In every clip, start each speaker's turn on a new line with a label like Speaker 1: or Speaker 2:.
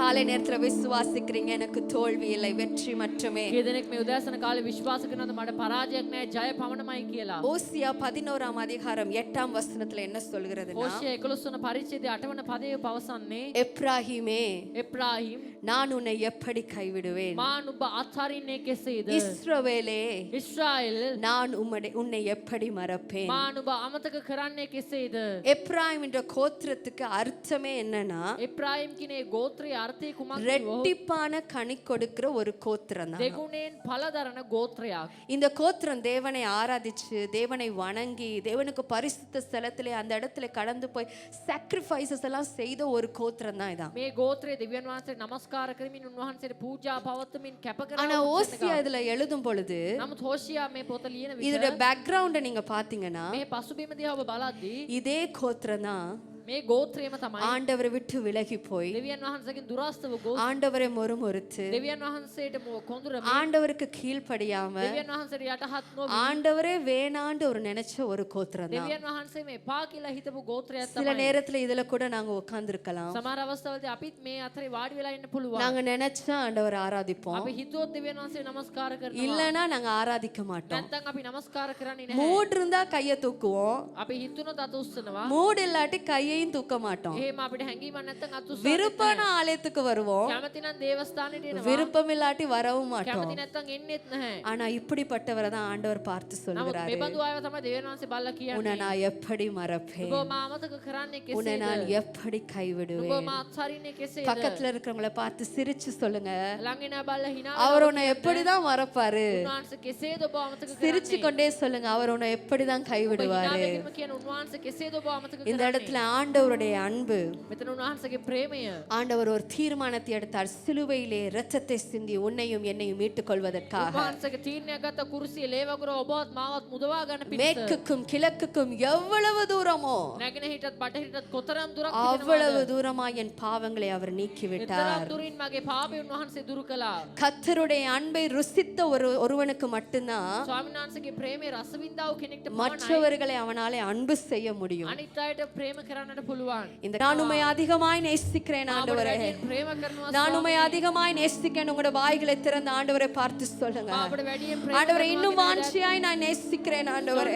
Speaker 1: காலை நேரத்துல விசுவாசிக்கிறீங்க எனக்கு தோல்வி இல்லை வெற்றி மட்டுமே.
Speaker 2: කීදෙනෙක් මේ උදෑසන කාලේ විශ්වාස කරනවද මට පරාජයක් නැහැ ජය පමණමයි කියලා?
Speaker 1: ஓசியா 11ஆம் அதிகாரம் 8ஆம் வசனத்துல என்ன சொல்கிறதுனா,
Speaker 2: හෝෂියා 11 වන පරිච්ඡේදයේ 8 වන පදයේ පවසන්නේ,
Speaker 1: எப்ராஹிமே
Speaker 2: එප්‍රාහීම්
Speaker 1: நான் உன்னை எப்படி கைவிடுவேன்,
Speaker 2: මා නුඹ අත්හරින්නේ කෙසේද?
Speaker 1: இஸ்ரவேலே
Speaker 2: ඉස්රායෙල්
Speaker 1: நான் உன்னை எப்படி மறப்பேன்.
Speaker 2: මා නුඹ අමතක කරන්නේ කෙසේද?
Speaker 1: எப்ராயிம் என்ற கோத்திரத்துக்கு அர்த்தமே என்னன்னா,
Speaker 2: එප්‍රාහීම් කිනේ ගෝත්‍රයේ අර්ථය කුමක්ද?
Speaker 1: ரெட்டிப்பான கனி கொடுக்கிற ஒரு கோத்திரம் தான்.
Speaker 2: දෙගුණෙන් ඵලදරන ගෝත්‍රයක්.
Speaker 1: இந்த கோத்திரம் தேவனை ஆராதிச்சு தேவனை வணங்கி தேவனுக்கு பரிசுத்த ஸ்தலத்திலே அந்த இடத்துல கடந்து போய் sacrifices எல்லாம் செய்த ஒரு கோத்திரம் தான் இதான்.
Speaker 2: මේ ගෝත්‍රයේ දෙවියන් වහන්සේට නමස්කාර කරමින් උන්වහන්සේට පූජා පවත්වමින් කැප කරන.
Speaker 1: ஆனா ஓசியா இதுல எழுதும் பொழுது
Speaker 2: නමුත් හෝෂියා මේ පොත ලියන විට
Speaker 1: இதோட பேக்ரவுண்ட நீங்க பாத்தீங்கன்னா
Speaker 2: මේ පසුබිම දිහා ඔබ බලද්දී
Speaker 1: இதே கோத்திரம் தான்
Speaker 2: මේ ගෝත්‍රයම තමයි
Speaker 1: ஆண்டவரை விட்டு விலகி போய்
Speaker 2: දෙවියන් වහන්සේගෙන් දුරස්තව ගොස්
Speaker 1: ஆண்டவரை முறுமுறுத்து
Speaker 2: දෙවියන් වහන්සේට කොඳුරමින්
Speaker 1: ஆண்டவருக்கு கீழ்ப்படியாம
Speaker 2: දෙවියන් වහන්සේට යටහත් නොවි
Speaker 1: ஆண்டவரே வேணாண்டு ஒரு நினைச்ச ஒரு கோத்திரம் தான்.
Speaker 2: දෙවියන් වහන්සේ මේ එපා කියලා හිතපු ගෝත්‍රයක්
Speaker 1: சில
Speaker 2: තමයි.
Speaker 1: நேரத்துல இதுல கூட நாங்க உட்கார்ந்திருக்கலாம்.
Speaker 2: සමහර අවස්ථාවලදී අපිත් මේ අතරේ වාඩි වෙලා ඉන්න පුළුවන්.
Speaker 1: நாங்க நினைச்சா ஆண்டவரை ஆராதிப்போம்,
Speaker 2: අපි හිතුවොත් දෙවියන් වහන්සේ නමස්කාර කරනවා.
Speaker 1: இல்லனா நாங்க ஆராதிக்க மாட்டோம்.
Speaker 2: නැත්නම් අපි නමස්කාර කරන්නේ නැහැ.
Speaker 1: மூடு இருந்தா கையை தூக்குவோம்,
Speaker 2: අපි හිතුනොත් අත උස්සනවා.
Speaker 1: மூடு இல்லாட்டி கையையும் தூக்க மாட்டோம்.
Speaker 2: එහෙම අපිට හැංගීමක් නැත්නම් අත උස්සනවා.
Speaker 1: விருப்பமான ஆலயத்துக்கு வருவோம்,
Speaker 2: කැමති නම් දේවස්ථානෙට එනවා.
Speaker 1: விருப்பம் இல்லாட்டி வரவும் மாட்டோம்.
Speaker 2: කැමති නැත්නම් එන්නෙත් නැහැ.
Speaker 1: ஆனா இப்படிப்பட்டவரை தான் ஆண்டவர் பார்த்து
Speaker 2: නමුත්
Speaker 1: சொல்கிறாரு,
Speaker 2: මේ බඳු අයව තමයි දෙවියන් වහන්සේ බලලා
Speaker 1: உன்னை
Speaker 2: කියන්නේ.
Speaker 1: நான் எப்படி மறப்பேன்,
Speaker 2: ඔබ මා අමතක කරන්නේ
Speaker 1: உன்னை
Speaker 2: කෙසේද?
Speaker 1: நான் எப்படி
Speaker 2: ඔබ
Speaker 1: கைவிடுவேன்.
Speaker 2: මා අත්හරින්නේ කෙසේද?
Speaker 1: பக்கத்துல இருக்கிறவங்கள பார்த்து சிரிச்சு சொல்லுங்க,
Speaker 2: ළඟින බලලා hina
Speaker 1: அவர் உன்னை எப்படிதான் மறப்பாரு.
Speaker 2: උන්වහන්සේ කෙසේද ඔබ අමතක
Speaker 1: சிரிச்சு
Speaker 2: කරන්නේ?
Speaker 1: கொண்டே சொல்லுங்க, அவர் உன்னை எப்படிதான்
Speaker 2: ඔබ hina
Speaker 1: கைவிடுவாரு.
Speaker 2: වෙගෙනම කියන උන්වහන්සේ කෙසේද ඔබ අමතක
Speaker 1: இந்த
Speaker 2: කරන්නේ?
Speaker 1: இடத்துல ஆண்டவருடைய அன்பு,
Speaker 2: මෙතන උන්වහන්සේගේ ප්‍රේමය
Speaker 1: ஆண்டவர் ஒரு தீர்மானத்தை எடுத்தார், சிலுவையிலே இரத்தத்தை சிந்தி உன்னையும் என்னையும் மீட்டுக் கொள்வதற்காக.
Speaker 2: උන්වහන්සේගේ තීරණයක් ගත්ත කුරුසියේ ලේ වගුර ඔබවත් මාවත් මුදවා ගන්න පිණිස.
Speaker 1: மேற்குக்கும் கிழக்குக்கும் எவ்வளவு தூரமோ
Speaker 2: නැගෙන හිටත් බටහිරටත් කොතරම් දුරක්
Speaker 1: அவ்வளவு தூரமா என் பாவங்களை அவர் நீக்கிவிட்டார்.
Speaker 2: එතරම් දුරින් මගේ පාපය උන්වහන්සේ දුරු කළා.
Speaker 1: கர்த்தருடைய அன்பை ருசித்த ஒருவனுக்கு மட்டும்தான்
Speaker 2: ස්වාමීන් වහන්සේගේ ප්‍රේමයේ රස විඳා වූ කෙනෙක්ට පමණයි
Speaker 1: மற்றவர்களை அவனாலே அன்பு செய்ய முடியும்.
Speaker 2: අනිත් අයට ප්‍රේම කරන්නට පුළුවන්.
Speaker 1: இந்த நான் உம்மை அதிகமாய் நேசிக்கிறேன் ஆண்டவரே,
Speaker 2: ප්‍රේම කරනවා
Speaker 1: நான் உம்மை அதிகமாய் நேசிக்கிறேன். உங்களுடைய வாய்களை திறந்து ஆண்டவரை பார்த்து சொல்லுங்க,
Speaker 2: අපිට වැඩියෙන් ප්‍රේම
Speaker 1: ஆண்டவரே இன்னும் வாஞ்சியாய் நான் நேசிக்கிறேன் ஆண்டவரே,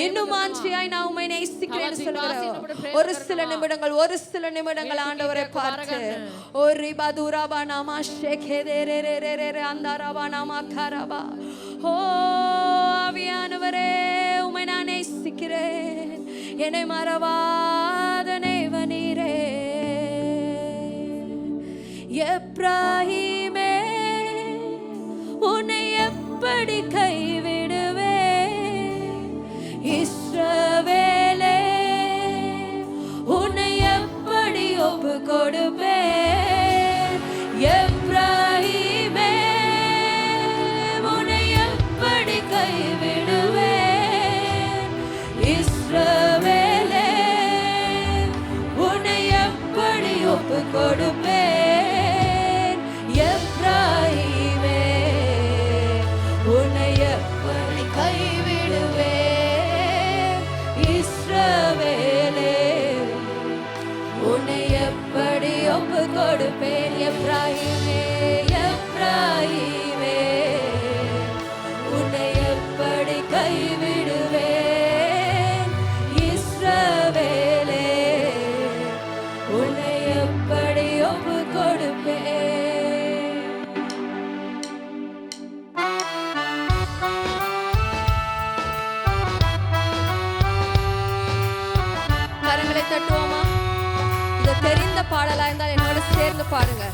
Speaker 1: இன்னும் வாஞ்சியாய் நான் உம்மை நேசிக்கிறேன் சொல்லுங்க. ஒரு சில நிமிடங்கள் ஆண்டவரை பார்த்து ஒரு பதுராபா நாமா ஷேகேதேரேரேரே அந்தாராபா நாமா கராபா. ஓ ஆவியானவரே உம்மை நான் நேசிக்கிறேன், என்னை மறவாத தேவனீரே. எப்ராஹிமே உன்னை எப்படி கைவிடுவேன், இஸ்ரவேலே உன்னை எப்படி ஒப்பு கொடுப்பேன். எப்ராஹிமே உன்னை எப்படி கைவிடுவேன், இஸ்ரவேலே உன்னை எப்படி ஒப்பு கொடுப்பேன். எப்ராஹிமே உன்னை எப்படி கைவிடுவேன், இஸ்ரவேலே உன்னை எப்படி ஒப்பு கொடுப்பேன். எப்ராஹிமே எப்ராஹிமே உன்னை எப்படி கைவிடுவேன், இஸ்ரவேலே உன்னை எப்படி ஒப்பு கொடுப்பேன். கரங்களை தட்டுவோமா? இது தெரிந்த பாடலா இருந்தால் என்னோட சேர்ந்து பாருங்க.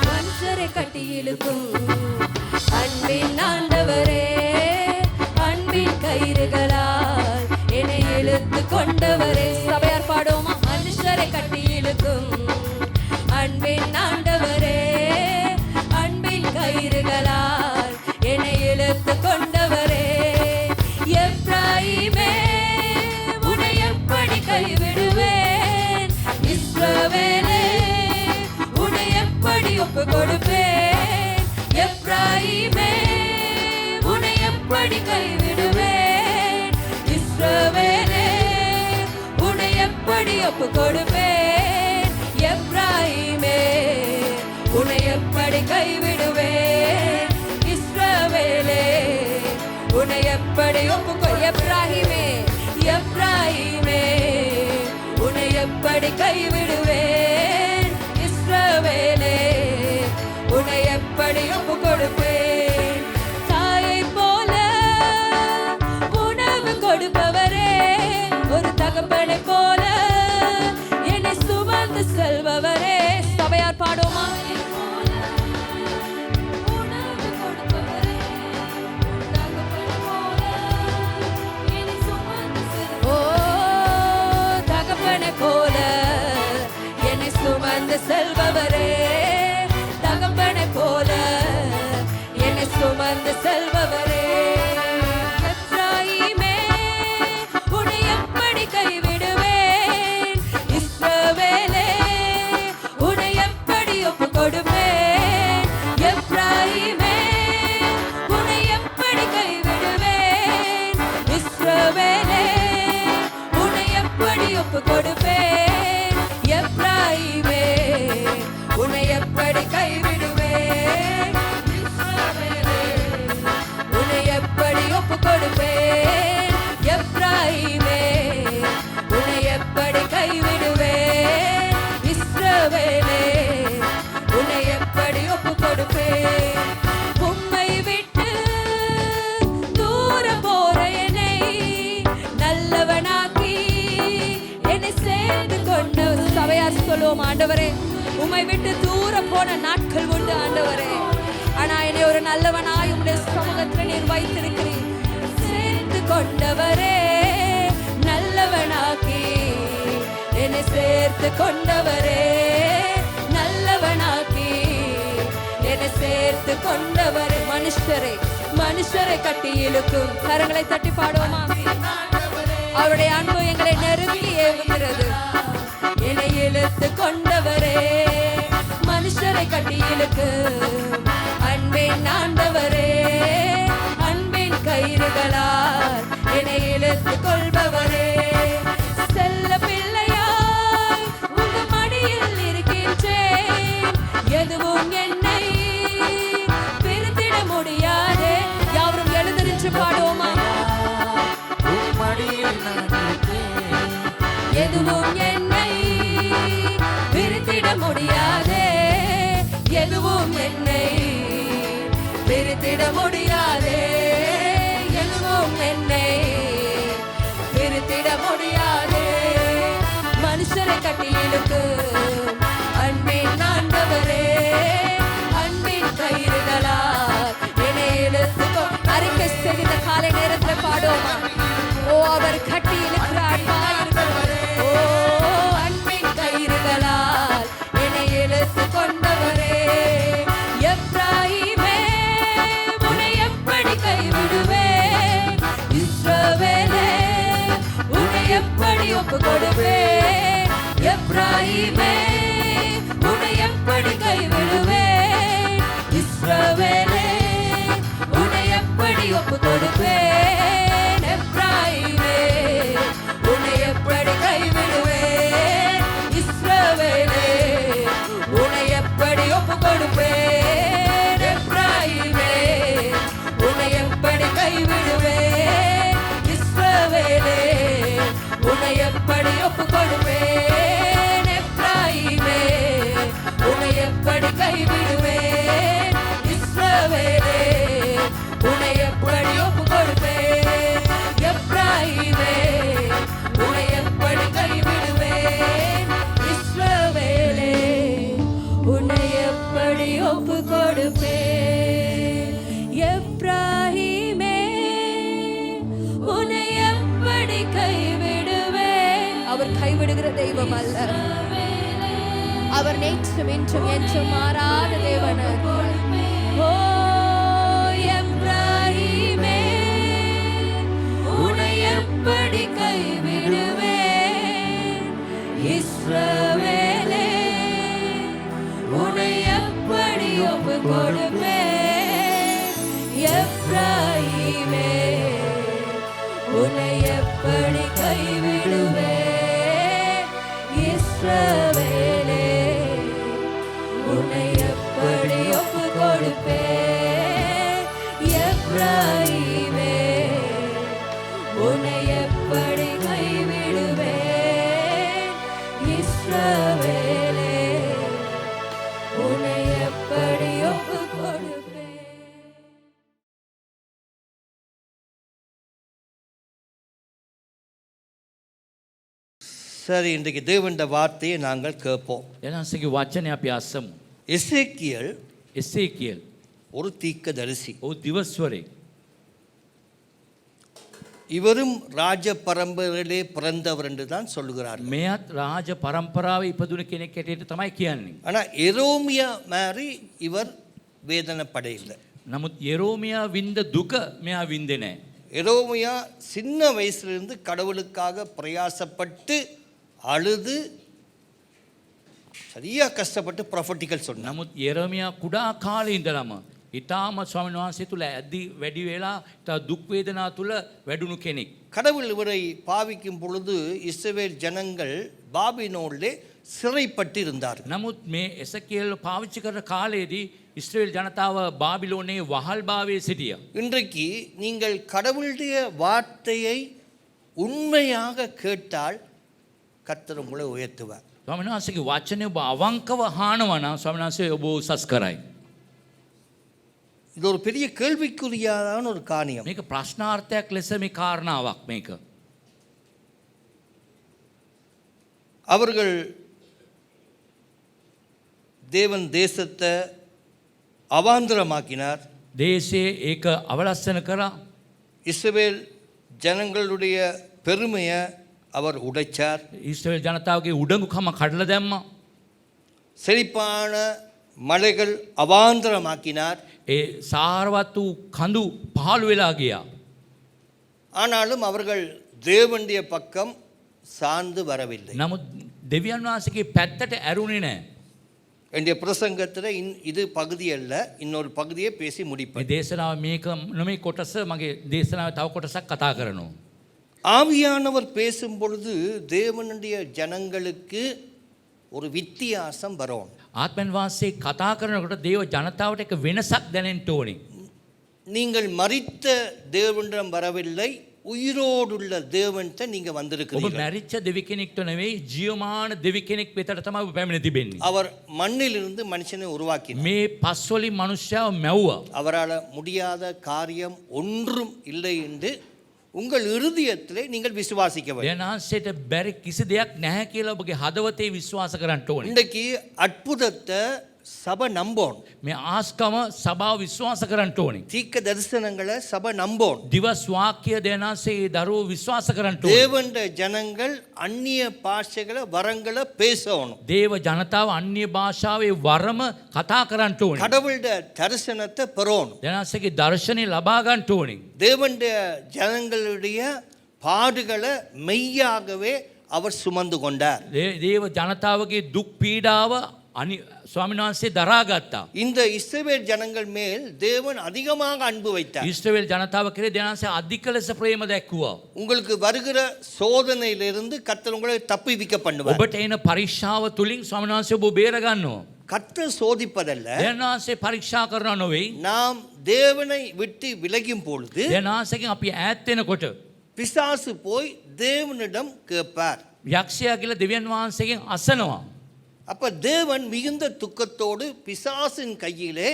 Speaker 1: மனுஷரை கட்டி இழுக்கும் அன்பின் ஆண்டவரே, அன்பின் கயிறுகளால் என்னை இழுத்து கொண்டவரே. சபையார் பாடுவோமா? மனுஷரை கட்டி இழுக்கும் அன்பின் ஆண்டவரே, அன்பின் கயிறுகளால் என்னை இழுத்து கொண்டவரே. எப்ராஹிமே உன்னை எப்படி கைவிடுவேன், இஸ்ரவேலே உன்னை எப்படி ஒப்பு கொடுப்பேன். எப்ராஹிமே ஒப்பு கொடுப்பேன். எப்ராஹிமே உன்னை எப்படி கைவிடுவேன். இஸ்ரவேலே உன்னை எப்படி எப்ராஹிமே எப்ராஹிமே உன்னை எப்படி கைவிடுவேன். இஸ்ரவேலே உன்னை எப்படி ஒப்பு கொடுப்பேன். தாயை போல உணவு கொடுப்பவரே, ஒரு தகப்பனை போல என்னை சுமந்து செல்பவரே. சபையார் பாடுமா? போல என்னை சுமந்து செல்பவரே, தகப்பனை போல என்னை சுமந்து செல்பவரே. எப்ராஹிமே உன்னை எப்படி கைவிடுவேன். இஸ்ரவேலே உன்னை எப்படி ஒப்பு கொடுப்பேன். எப்ராஹிமே உன்னை எப்படி கைவிடுவேன். இஸ்ரவேலே உன்னை எப்படி ஒப்பு கொடுப்பேன். எப்ராஹிமே உன்னை எப்படி கைவிடுவேன். இஸ்ரவேலே உன்னை எப்படி ஒப்பு கொடுப்பேன். எப்ராஹிமே உன்னை எப்படி கைவிடுவேன். இஸ்ரவேலே உன்னை எப்படி ஒப்பு கொடுப்பேன். உம்மை விட்டு தூர போற என்னை நல்லவனாக்கி என்னை சேர்ந்து கொண்டு. சபையார் சொல்லுவோம், ஆண்டவரே உம்மை விட்டு தூர போன நாட்கள் உண்டு ஆண்டவரே. ஆனா என்னை ஒரு நல்லவனாய் உம்முடைய சமூகத்தில் நீர் வைத்திருக்கிறீர். சேர்ந்து கொண்டவரே, நல்லவனாக்கி என்னை சேர்த்து கொண்டவரே, நல்லவனாக்கி என்னை சேர்த்து கொண்டவரே. மனுஷரை கட்டி இழுக்கும். கரங்களை தட்டி பாடுவோமா? அவருடைய அன்பு எங்களை நெருங்கி ஏவுகிறது. என்னை இழுத்து கொண்டவரே, மனுஷரை கட்டி இழுக்கும் அன்பின் ஆண்டவரே. அன்பின் கயிறுகளால் என்னை இழுத்து கொள்பவரே. செல்ல பிள்ளையாய் உங்க மடியில் இருக்கின்றேன். எதுவும் என்னை பிரித்திட முடியாதே. யாரும் எழுந்திருந்து பாடுவோமா? எதுவும் என்னை பிரித்திட முடியாதே. எதுவும் என்னை பிரித்திட முடியாதே. எதுவும் என்னை பிரித்திட முடியாதே. மனுஷரை கட்டி இழுக்கும் அன்பின் ஆண்டவரே. அன்பின் கயிறுகளால் என்னை இழுத்து அறிக்கை செய்த காலை நேரத்தில் பாடுவோமா? ஓ, அவர் கட்டி இழுக்கிற அன்பாயிருக்கிறவரே. ஓ, அன்பின் கயிறுகளால் என்னை இழுத்து கொண்டவரே. எப்ராஹிமே உன்னை எப்படி கைவிடுவேன். இஸ்ரவேலே உன்னை எப்படி ஒப்பு கொடுப்பேன். எப்ராஹிமே உன்னை எப்படி கைவிடுவேன். இஸ்ரவேலே உன்னை எப்படி ஒப்பு கொடுப்பேன். எப்ராஹிமே உன்னை எப்படி கைவிடுவேன். இஸ்ரவேலே உன்னை எப்படி ஒப்பு கொடுப்பேன். எப்ராஹிமே உன்னை எப்படி கைவிடுவேன். இஸ்ரவேலே உன்னை எப்படி ஒப்பு கொடுப்பேன். எப்ராஹிமே உன்னை எப்படி கைவிடுவேன். இஸ்ரவேலே உன்னை எப்படி ஒப்பு கொடுப்பேன். எப்ராஹிமே உன்னை எப்படி கைவிடுவேன். இஸ்ரவேலே உன்னை எப்படி ஒப்பு கொடுப்பேன். எப்ராஹிமே உன்னை எப்படி கைவிடுவேன். அவர் கைவிடுகிற தெய்வம் அல்ல. அவர் நேற்றும் இன்றும் என்றும் மாறாத தேவன். ஓ, எப்ராஹிமே உன்னை எப்படி கைவிடுவேன். இஸ்ரவேலே உன்னை எப்படி ஒப்பு கொடுப்பேன். எப்ராஹிமே உன்னை எப்படி கைவிடுவேன். இஸ்ரவேலே உன்னை எப்படி ஒப்பு கொடுப்பேன் எப்ராயிமே உன்னை எப்படி கைவிடுவேன் இஸ்ரவேலே உன்னை எப்படி ஒப்பு கொடுப்பேன்.
Speaker 3: சரி, இன்றைக்கு தேவனுடைய வார்த்தையை நாங்கள் கேட்போம்.
Speaker 4: එනසගේ වචනය අපි අස්සමු.
Speaker 3: எசேக்கியல்
Speaker 4: එසේකියල්
Speaker 3: ஒரு தீர்க்கதரிசி.
Speaker 4: ඔහු දිවස්වරේ.
Speaker 3: இவரும் ராஜ பரம்பரையிலே பிறந்தவர் என்று தான் சொல்லுகிறார்.
Speaker 4: මෙයත් රාජ පරම්පරාව ඉපදුන කෙනෙක් හැටියට තමයි කියන්නේ.
Speaker 3: ஆனால் எரோமியா மாதிரி இவர் வேதனைப்படையில்லை.
Speaker 4: නමුත් යෙරෝමියා වින්ද දුක මෙයා වින්දේ නැහැ.
Speaker 3: எரோமியா சின்ன வயசுலேருந்து கடவுளுக்காக பிரயாசப்பட்டு அழுது சரியா கஷ்டப்பட்டு ப்ரொஃபட்டிக்கல் சொன்னார்.
Speaker 4: නමුත් යෙරෝමියා කුඩා කාලේ ඉඳලම ඊටාම ස්වාමීන් වහන්සේ තුල ඇදී වැඩි වෙලා තා දුක් වේදනා තුල වැඩුණු කෙනෙක්.
Speaker 3: கடவுள் இவரை பாவிக்கும் பொழுது இஸ்ரவேல் ஜனங்கள் பாபிலோனிலே சிறைப்பட்டு இருந்தார்.
Speaker 4: නමුත් මේ එසකියල් පාවිච්චි කරන කාලයේදී ඉස්රේල් ජනතාව බාබිලෝනයේ වහල් භාවයේ සිටියා.
Speaker 3: இன்றைக்கு நீங்கள் கடவுளுடைய வார்த்தையை உண்மையாக கேட்டால் கர்த்தர் உங்களை உயர்த்துவார்.
Speaker 4: ස්වාමීන් වහන්සේගේ වචනේ ඔබ අවංකව අහනවා නම් ස්වාමීන් වහන්සේ ඔබ උසස් කරයි.
Speaker 3: இது ஒரு பெரிய கேள்விக்குறியான ஒரு காரியம்.
Speaker 4: මේක ප්‍රශ්නාර්ථයක් ලෙස මේ කාරණාවක් මේක.
Speaker 3: அவர்கள் தேவன் தேசத்தை அவாந்திரமாக்கினார்.
Speaker 4: දේශයේ ඒක අවලස්සන කරා.
Speaker 3: இஸ்ரவேல் ஜனங்களுடைய பெருமையை அவர் உடைச்சார்.
Speaker 4: ඊශ්‍රේල් ජනතාවගේ උඩඟුකම කඩලා දැම්මා.
Speaker 3: செழிப்பான மலைகள் அவாந்திரமாக்கினார்.
Speaker 4: ඒ සාරවත් වූ කඳු පහළ වෙලා ගියා.
Speaker 3: ஆனாலும் அவர்கள் தேவனுடைய பக்கம் சார்ந்து வரவில்லை.
Speaker 4: නමුත් දෙවියන් වහන්සේගේ පැත්තට ඇරුණේ නැහැ.
Speaker 3: என்னுடைய பிரசங்கத்தில் இது பகுதி அல்ல, இன்னொரு பகுதியை பேசி
Speaker 4: මේ
Speaker 3: முடிப்பேன்.
Speaker 4: දේශනාව මේක නෙමෙයි කොටස මගේ දේශනාවේ තව කොටසක් කතා කරනවා.
Speaker 3: ஆவியானவர் பேசும் பொழுது தேவனுடைய ஜனங்களுக்கு ஒரு வித்தியாசம் வரும்.
Speaker 4: ආත්මයන් වහන්සේ කතා කරනකොට දේව ජනතාවට එක වෙනසක් දැනෙන්න ඕනේ.
Speaker 3: நீங்கள் மரித்த தேவனிடம் வரவில்லை, உயிரோடுள்ள தேவன்கிட்ட நீங்க
Speaker 4: ඔබ
Speaker 3: வந்திருக்கிறீர்கள்.
Speaker 4: මැරිච්ච දෙවි කෙනෙක්ට නෙවෙයි ජීවමාන දෙවි කෙනෙක් වෙතට තමයි ඔබ පැමිණ තිබෙන්නේ.
Speaker 3: அவர் மண்ணிலிருந்து மனுஷனை உருவாக்கினார்.
Speaker 4: මේ පස්වලින් මනුෂ්‍යව මැව්වා.
Speaker 3: அவரால் முடியாத காரியம் ஒன்றும் இல்லை என்று உங்கள் இருதயத்திலே நீங்கள் விசுவாசிக்க வேண்டும்.
Speaker 4: දෙනාන්සේට බැරි කිසි දෙයක් නැහැ කියලා ඔබගේ හදවතේ විශ්වාස කරන්න ඕනේ.
Speaker 3: இன்றைக்கு அற்புதத்தை சபை நம்போன்.
Speaker 4: මේ ආස්කම සභාව විශ්වාස කරන්න ඕනේ.
Speaker 3: தீர்க்க தரிசனங்களை சபை நம்போன்.
Speaker 4: දිවස් වාක්‍ය දෙනාන්සේ දරුවෝ විශ්වාස කරන්න ඕනේ.
Speaker 3: தேவனுடைய ஜனங்கள் அந்நிய பாஷைகளை வரங்களை பேசணும்.
Speaker 4: දේව ජනතාව අන්‍ය භාෂාවේ වරම කතා කරන්න ඕනේ.
Speaker 3: கடவுளுடைய தரிசனத்தை பெறணும்.
Speaker 4: දෙනාන්සේගේ දර්ශනේ ලබා ගන්න ඕනේ.
Speaker 3: தேவனுடைய ஜனங்களுடைய பாடுகளை மெய்யாகவே அவர் சுமந்து கொண்டார்.
Speaker 4: දේව ජනතාවගේ දුක් පීඩාව ස්වාමීන් වහන්සේ දරාගත්තා.
Speaker 3: இந்த இஸ்ரவேல் ஜனங்கள் மேல் தேவன் அதிகமாக அன்பு வைத்தார்.
Speaker 4: ඊශ්‍රායෙල් ජනතාව කෙරේ දෙනාන්සේ අධික ලෙස ප්‍රේම දැක්වුවා.
Speaker 3: உங்களுக்கு வருகிற சோதனையிலிருந்து கர்த்தர் உங்களை தப்புவிக்க பண்ணுவார்.
Speaker 4: ඔබට එන පරීක්ෂාව තුලින් ස්වාමීන් වහන්සේ ඔබ බේර ගන්නවා.
Speaker 3: கர்த்தர் சோதிப்பதல்ல,
Speaker 4: දෙනාන්සේ පරීක්ෂා කරනවා නොවේ.
Speaker 3: நாம் தேவனை விட்டு விலகும் பொழுது
Speaker 4: දෙනාන්සේගෙන් අපි ඈත් වෙනකොට
Speaker 3: பிசாசு போய் தேவனிடம் கேட்பார்.
Speaker 4: යක්ෂයා කියලා දෙවියන් වහන්සේගෙන් අසනවා.
Speaker 3: அப்ப தேவன் மிகுந்த துக்கத்தோடு பிசாசின் கையிலே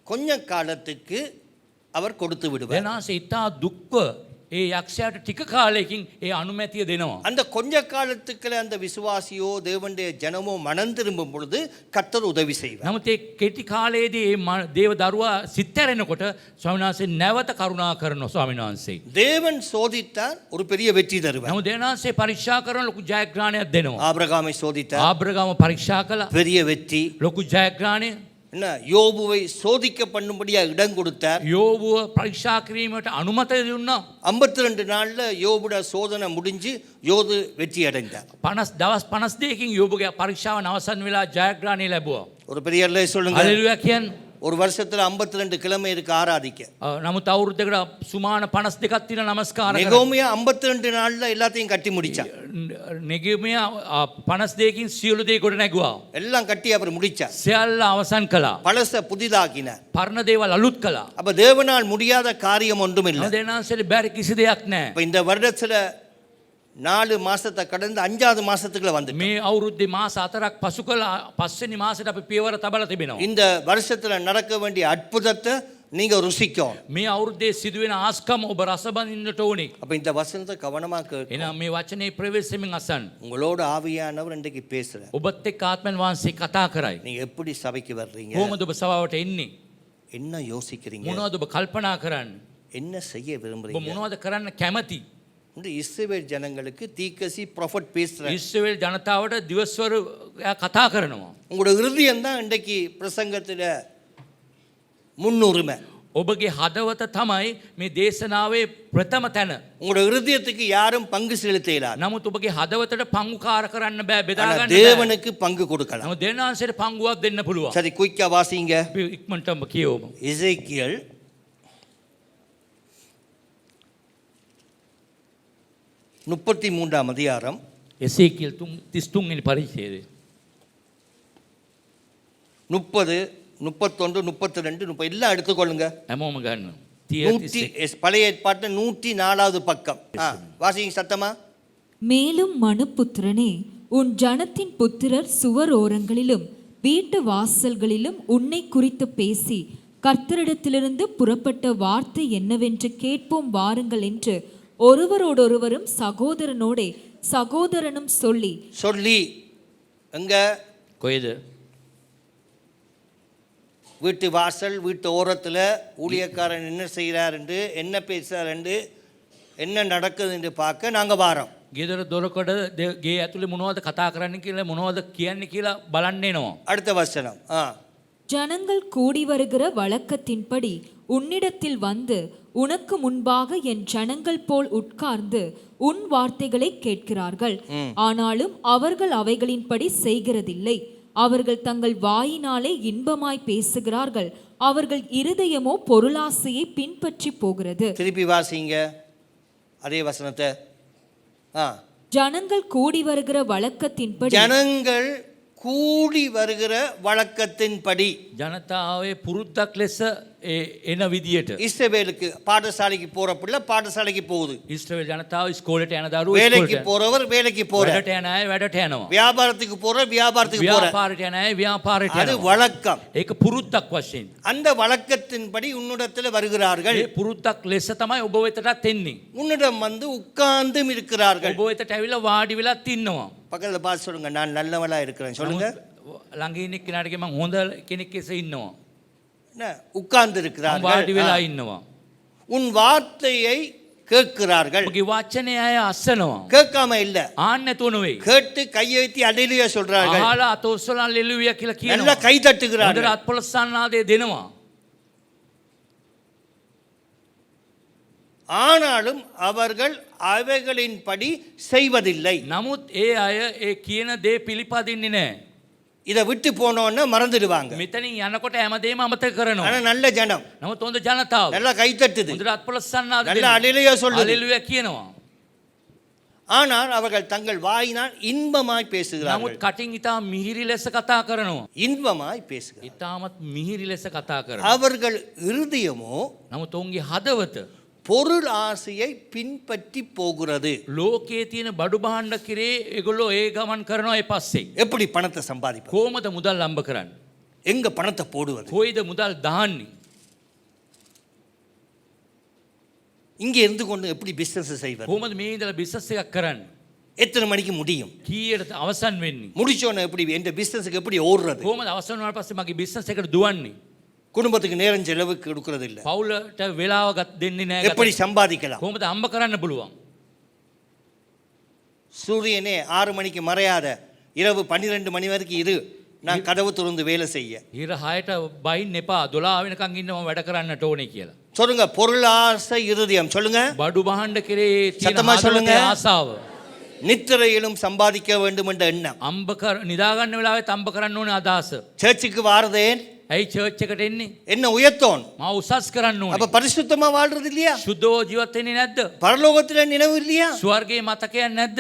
Speaker 3: கொஞ்ச காலத்துக்கு அவர் கொடுத்து விடுவார்.
Speaker 4: දෙනාන්සේ ඉතා දුක්ව ඒ යක්ෂයාට ටික කාලයකින් ඒ අනුමැතිය දෙනවා.
Speaker 3: அந்த கொஞ்ச காலத்துக்குள்ள அந்த விசுவாசியோ தேவனுடைய ஜனமோ மனம் திரும்பும் பொழுது கர்த்தர் உதவி செய்வார்.
Speaker 4: නමුත් ඒ කෙටි කාලයේදී ඒ දේව දරුවා සිත්තරෙනකොට ස්වාමීන් වහන්සේ නැවත කරුණා කරනවා ස්වාමීන් වහන්සේ.
Speaker 3: தேவன் சோதித்தார், ஒரு பெரிய வெற்றி தருவார்.
Speaker 4: නමුත් දෙනාන්සේ පරීක්ෂා කරන ලොකු ජයග්‍රහණයක් දෙනවා.
Speaker 3: ஆபிரகாமை சோதித்தார்,
Speaker 4: ආබ්‍රහාම පරීක්ෂා කළා.
Speaker 3: பெரிய வெற்றி.
Speaker 4: ලොකු ජයග්‍රහණය.
Speaker 3: என்ன, யோபுவை சோதிக்க பண்ணும்படியா இடம் கொடுத்தார்.
Speaker 4: යෝබුව පරීක්ෂා කිරීමට අනුමත දුන්නා.
Speaker 3: 52 நாள்ல யோபுட சோதனை முடிஞ்சு யோபு வெற்றி அடைந்தார்.
Speaker 4: 50 දවස් 52කින් යෝබුගේ පරීක්ෂාව අවසන් වෙලා ජයග්‍රහණය ලැබුවා.
Speaker 3: ஒரு பெரிய அல்ல சொல்லுங்க.
Speaker 4: හලෙලූයා කියන්න.
Speaker 3: ஒரு வருஷத்துல 52 கிழமை இருக்கு ஆராதிக்க.
Speaker 4: නමුත් අවුරුද්දකට සුමාන 52ක් තියෙන නමස්කාර කරන්න.
Speaker 3: நெகோமியா 52 நாள்ல எல்லாத்தையும் கட்டி முடிச்சான்.
Speaker 4: නෙගෙමියා 52කින් සියලු දේ කොට නැගුවා.
Speaker 3: எல்லாம் கட்டி அப்புறம் முடிச்சா.
Speaker 4: සියල්ල අවසන් කළා.
Speaker 3: பழச புதிதாக்கினார்.
Speaker 4: පරණ දේවල් අලුත් කළා.
Speaker 3: அப்ப தேவனால் முடியாத காரியம் ஒன்றும் இல்லை.
Speaker 4: දෙනාසෙට බැරි කිසි දෙයක් නැහැ.
Speaker 3: இப்ப இந்த வருடத்துல 4 மாசத்தை கடந்து 5வது மாசத்துக்குள்ள வந்து
Speaker 4: මේ අවුරුද්දේ මාස 4ක් පසු කළ පස්වෙනි මාසෙට අපි පියවර තබලා තිබෙනවා.
Speaker 3: இந்த வருஷத்துல நடக்க வேண்டிய அற்புதத்தை நீங்க ருசிக்கும்.
Speaker 4: මේ අවුරුද්දේ සිදුවෙන ආස්කම ඔබ රස බඳින්නට ඕනේ.
Speaker 3: அப்ப இந்த வசனத்தை கவனமா கேட்க.
Speaker 4: එහෙනම් මේ වචනේ ප්‍රවේශයෙන් අසන්න.
Speaker 3: உங்களோட ஆவியானவர் இன்றைக்கு பேசுற.
Speaker 4: ඔබත් එක්ක ආත්මයන් වහන්සේ කතා කරයි.
Speaker 3: நீங்க எப்படி சபைக்கு வர்றீங்க?
Speaker 4: කොහොමද ඔබ සභාවට එන්නේ?
Speaker 3: என்ன யோசிக்கிறீங்க?
Speaker 4: මොනවද ඔබ කල්පනා කරන්නේ?
Speaker 3: என்ன செய்ய
Speaker 4: ඔබ
Speaker 3: விரும்புறீங்க?
Speaker 4: මොනවද කරන්න කැමති?
Speaker 3: இந்த இஸ்ரவேல் ஜனங்களுக்கு தீர்க்கசி ப்ராஃபட் பேசுற.
Speaker 4: ඉස්රායෙල් ජනතාවට දිවස්වර කතා කරනවා.
Speaker 3: உங்களோட இருதயம் தான் இன்றைக்கு பிரசங்கத்துல முன்னுரிமை.
Speaker 4: ඔබගේ හදවත තමයි මේ දේශනාවේ ප්‍රථම තැන.
Speaker 3: உங்களோட இருதயத்துக்கு யாரும் பங்கு செலுத்தலாம்.
Speaker 4: නමුත් ඔබගේ හදවතට පංගුකාර කරන්න බෑ, බෙදා
Speaker 3: ஆனா
Speaker 4: ගන්න බෑ.
Speaker 3: தேவனுக்கு பங்கு கொடுக்கலாம்.
Speaker 4: නමුත් දෙනාන්සේට පංගුවක් දෙන්න පුළුවන්.
Speaker 3: சரி குயிக்கா வாசிங்க.
Speaker 4: අපි ඉක්මනටම කියවමු.
Speaker 3: எசேக்கியேல் 33 அதிகாரம்
Speaker 4: එසේකියල් 33 වෙනි පරිච්ඡේදය.
Speaker 3: 30, 31, 32, 30 எல்லாம் எடுத்துக்கொள்ளுங்க.
Speaker 4: හැමෝම ගන්න.
Speaker 3: 100 பழைய ஏற்பாட்டு 104வது பக்கம். வாசிங்க சத்தமா.
Speaker 5: மேலும் மனுபுத்திரனே, உன் ஜனத்தின் புத்திரர் சுவர் ஓரங்களிலும் வீட்டு வாசல்களிலும் உன்னை குறித்து பேசி, கர்த்தரிடத்திலிருந்து புறப்பட்ட வார்த்தை என்னவென்று கேட்போம் வாருங்கள் என்று ஒருவரோடொருவரும் சகோதரனோடே சகோதரனும் சொல்லி
Speaker 3: எங்க
Speaker 4: කොහෙද?
Speaker 3: வீட்டு வாசல் வீட்டு ஓரத்துல ஊழியக்காரன் என்ன செய்கிறார் என்று என்ன பேசுறார் என்று என்ன நடக்குது என்று பார்க்க நாங்க வாரோம்.
Speaker 4: ගෙදර දොරකඩ ගේ ඇතුලේ මොනවද කතා කරන්න කියලා මොනවද කියන්නේ කියලා බලන්න එනවා.
Speaker 3: அடுத்த வசனம்.
Speaker 5: ஜனங்கள் கூடி வருகிற வழக்கத்தின்படி உன்னிடத்தில் வந்து உனக்கு முன்பாக என் ஜனங்கள் போல் உட்கார்ந்து உன் வார்த்தைகளை கேட்கிறார்கள். ஆனாலும் அவர்கள் அவைகளின்படி செய்கிறதில்லை. அவர்கள் தங்கள் வாயினாலே இன்பமாய் பேசுகிறார்கள், அவர்கள் இருதயமோ பொருளாசையை பின்பற்றி போகிறது.
Speaker 3: திருப்பி வாசிங்க அதே வசனத்தை.
Speaker 5: ஜனங்கள் கூடி வருகிற வழக்கத்தின்படி
Speaker 3: ஜனங்கள் கூடி வருகிற வழக்கத்தின்படி
Speaker 4: ජනතාවේ පුරුද්දක් ලෙස එන විදියට
Speaker 3: இஸ்ரவேலுக்கு பாடசாலைக்கு போற பிள்ளை பாடசாலைக்கு போகுது.
Speaker 4: ඉස්රායෙල් ජනතාව ඉස්කෝලේට යන දරුවෝ
Speaker 3: வேலைக்கு
Speaker 4: ඉස්කෝලේට
Speaker 3: போறவர் வேலைக்கு போறார்.
Speaker 4: වැඩට යන අය වැඩට යනවා.
Speaker 3: வியாபாரத்துக்கு போறவர் வியாபாரத்துக்கு போறார்.
Speaker 4: ව්‍යාපාරයට යන අය ව්‍යාපාරයට
Speaker 3: அது
Speaker 4: යනවා.
Speaker 3: வழக்கம்.
Speaker 4: ඒක පුරුද්දක් වශයෙන්.
Speaker 3: அந்த வழக்கத்தின்படி உன்னிடத்தில் வருகிறார்கள்.
Speaker 4: ඒ පුරුද්දක් ලෙස තමයි ඔබ වෙතටත් එන්නේ.
Speaker 3: உன்னிடம் வந்து உட்கார்ந்தும் இருக்கிறார்கள்.
Speaker 4: ඔබ වෙතට ඇවිල්ලා වාඩි වෙලත් ඉන්නවා.
Speaker 3: பக்கத்துல பார்த்து சொல்லுங்க, நான் நல்லவளா இருக்கிறேன் சொல்லுங்க.
Speaker 4: ළඟ ඉන්න කෙනාට මම හොඳ කෙනෙක් ලෙස ඉන්නවා.
Speaker 3: உட்கார்ந்து
Speaker 4: මම
Speaker 3: இருக்கிறார்கள்.
Speaker 4: වාඩි වෙලා ඉන්නවා.
Speaker 3: உன் வார்த்தையை கேட்கிறார்கள்.
Speaker 4: ඔබගේ වචනේ අය අස්සනවා.
Speaker 3: கேட்காம இல்ல,
Speaker 4: ආන්න නැතුව නෙවෙයි.
Speaker 3: கேட்டு கையெழுத்தி அடையிலேயே சொல்றார்கள்.
Speaker 4: අහලා අතොස්සලා ලෙලුවිය කියලා
Speaker 3: நல்லா
Speaker 4: කියනවා.
Speaker 3: கை
Speaker 4: හොඳට
Speaker 3: தட்டுகிறார்கள்.
Speaker 4: අත්පොලස්සන්නාදේ දෙනවා.
Speaker 3: ஆனாலும் அவர்கள் அவைகளின்படி செய்வதில்லை.
Speaker 4: නමුත් ඒ අය ඒ කියන දේ පිළිපදින්නේ නැහැ.
Speaker 3: இதை விட்டு போனோன்னு மறந்துடுவாங்க.
Speaker 4: මෙතනින් යනකොට හැමදේම අමතක කරනවා.
Speaker 3: ஆனா நல்ல ஜனம்
Speaker 4: නමුත් හොඳ ජනතාව
Speaker 3: நல்லா கை தட்டுது,
Speaker 4: හොඳට අත්පොලස්සන්නාද
Speaker 3: நல்ல
Speaker 4: දෙනවා.
Speaker 3: அடையிலேயே சொல்லுது.
Speaker 4: හලෙලුයා කියනවා.
Speaker 3: ஆனால் அவர்கள் தங்கள் வாயினால் இன்பமாய் பேசுகிறார்கள்.
Speaker 4: නමුත් කටින් ඉතා මිහිරි ලෙස කතා කරනවා.
Speaker 3: இன்பமாய் பேசுகிறார்கள்.
Speaker 4: ඉතාමත් මිහිරි ලෙස කතා කරනවා.
Speaker 3: அவர்கள் இருதயமோ
Speaker 4: නමුත් ඔවුන්ගේ හදවත
Speaker 3: பொருள் ஆசையை பின்பற்றி போகிறது.
Speaker 4: ලෝකයේ තියෙන බඩු භාණ්ඩ කිරේ ඒගොල්ලෝ ඒ ගමන් කරනවා ඒ පස්සේ.
Speaker 3: எப்படி பணத்தை சம்பாதிப்பது,
Speaker 4: කොහොමද මුදල් අම්බ කරන්නේ?
Speaker 3: எங்க பணத்தை போடுவது,
Speaker 4: කොයිද මුදල් දාන්නේ?
Speaker 3: இங்க இருந்து கொண்டு எப்படி பிசினஸ் செய்வது,
Speaker 4: කොහොමද මේ ඉඳලා බිස්නස් එකක් කරන්නේ?
Speaker 3: எத்தனை மணிக்கு முடியும்,
Speaker 4: කීයට අවසන් වෙන්නේ?
Speaker 3: முடிச்சோன்னு எப்படி எந்த பிசினஸுக்கு எப்படி ஓடுறது,
Speaker 4: කොහොමද අවසන් වුණාට පස්සේ මගේ බිස්නස් එකට දුවන්නේ?
Speaker 3: குடும்பத்துக்கு நேரம் செலவுக்கு கொடுக்கறது இல்ல,
Speaker 4: පවුලට වෙලාව දෙන්නේ නැහැ.
Speaker 3: எப்படி சம்பாதிக்கலாம்,
Speaker 4: කොහොමද අම්බ කරන්න පුළුවන්?
Speaker 3: சூரியனே 6 மணிக்கு மறையாத இரவு 12 மணி வரைக்கும் இரு, நான் கதவு திறந்து வேலை செய்ய.
Speaker 4: හිර 6ට බයින් එපා 12 වෙනකන් ඉන්න මම වැඩ කරන්නට ඕනේ කියලා.
Speaker 3: சொல்லுங்க, பொருளாசை இருதயம் சொல்லுங்க,
Speaker 4: බඩු භාණ්ඩ කිරේ තියෙන
Speaker 3: சத்தமா சொல்லுங்க.
Speaker 4: හදවතේ ආසාව.
Speaker 3: நித்திரையிலும் சம்பாதிக்க வேண்டும் என்ற எண்ணம்.
Speaker 4: නිදා ගන්න වෙලාවෙත් අම්බ කරන්න ඕනේ අදහස.
Speaker 3: சர்ச்சுக்கு வாரதேன்
Speaker 4: ඇයි චර්ච් එකට එන්නේ?
Speaker 3: என்ன உயர்த்தோன்?
Speaker 4: මාව උසස් කරන්න
Speaker 3: அப்ப
Speaker 4: ඕනේ.
Speaker 3: பரிசுத்தமா வாழ்றது இல்லையா?
Speaker 4: සුද්ධව ජීවත් වෙන්නේ නැද්ද?
Speaker 3: பரலோகத்துல நினைவு இல்லையா?
Speaker 4: ස්වර්ගයේ මතකයක් නැද්ද?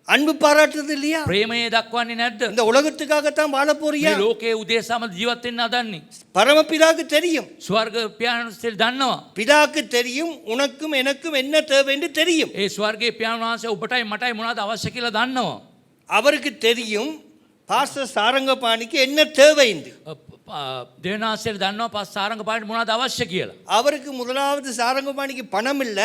Speaker 3: அன்பு பாராட்டுறது இல்லையா?
Speaker 4: ප්‍රේමය දක්වන්නේ නැද්ද?
Speaker 3: இந்த உலகத்துக்காகத்தான் வாழ போறியா?
Speaker 4: මේ ලෝකයේ උදේසම ජීවත් වෙන්න හදන්නේ.
Speaker 3: பரமபிதாக்கு தெரியும்.
Speaker 4: ස්වර්ග පියාණන් වහන්සේ දන්නවා.
Speaker 3: பிதாக்கு தெரியும் உனக்கும் எனக்கும் என்ன தேவைன்னு தெரியும்.
Speaker 4: ඒ ස්වර්ගයේ පියාණන් වහන්සේ ඔබටයි මටයි මොනවද අවශ්‍ය කියලා දන්නවා.
Speaker 3: அவருக்கு தெரியும் பாஸ்டர் சாரங்கபாணிக்கு என்ன தேவைன்னு.
Speaker 4: දෙවනාසයට දන්නවා පස් සාරංග පාට මොනවද අවශ්‍ය කියලා.
Speaker 3: அவருக்கு முதலாவது சாரங்கபாணிக்கு பணம் இல்ல,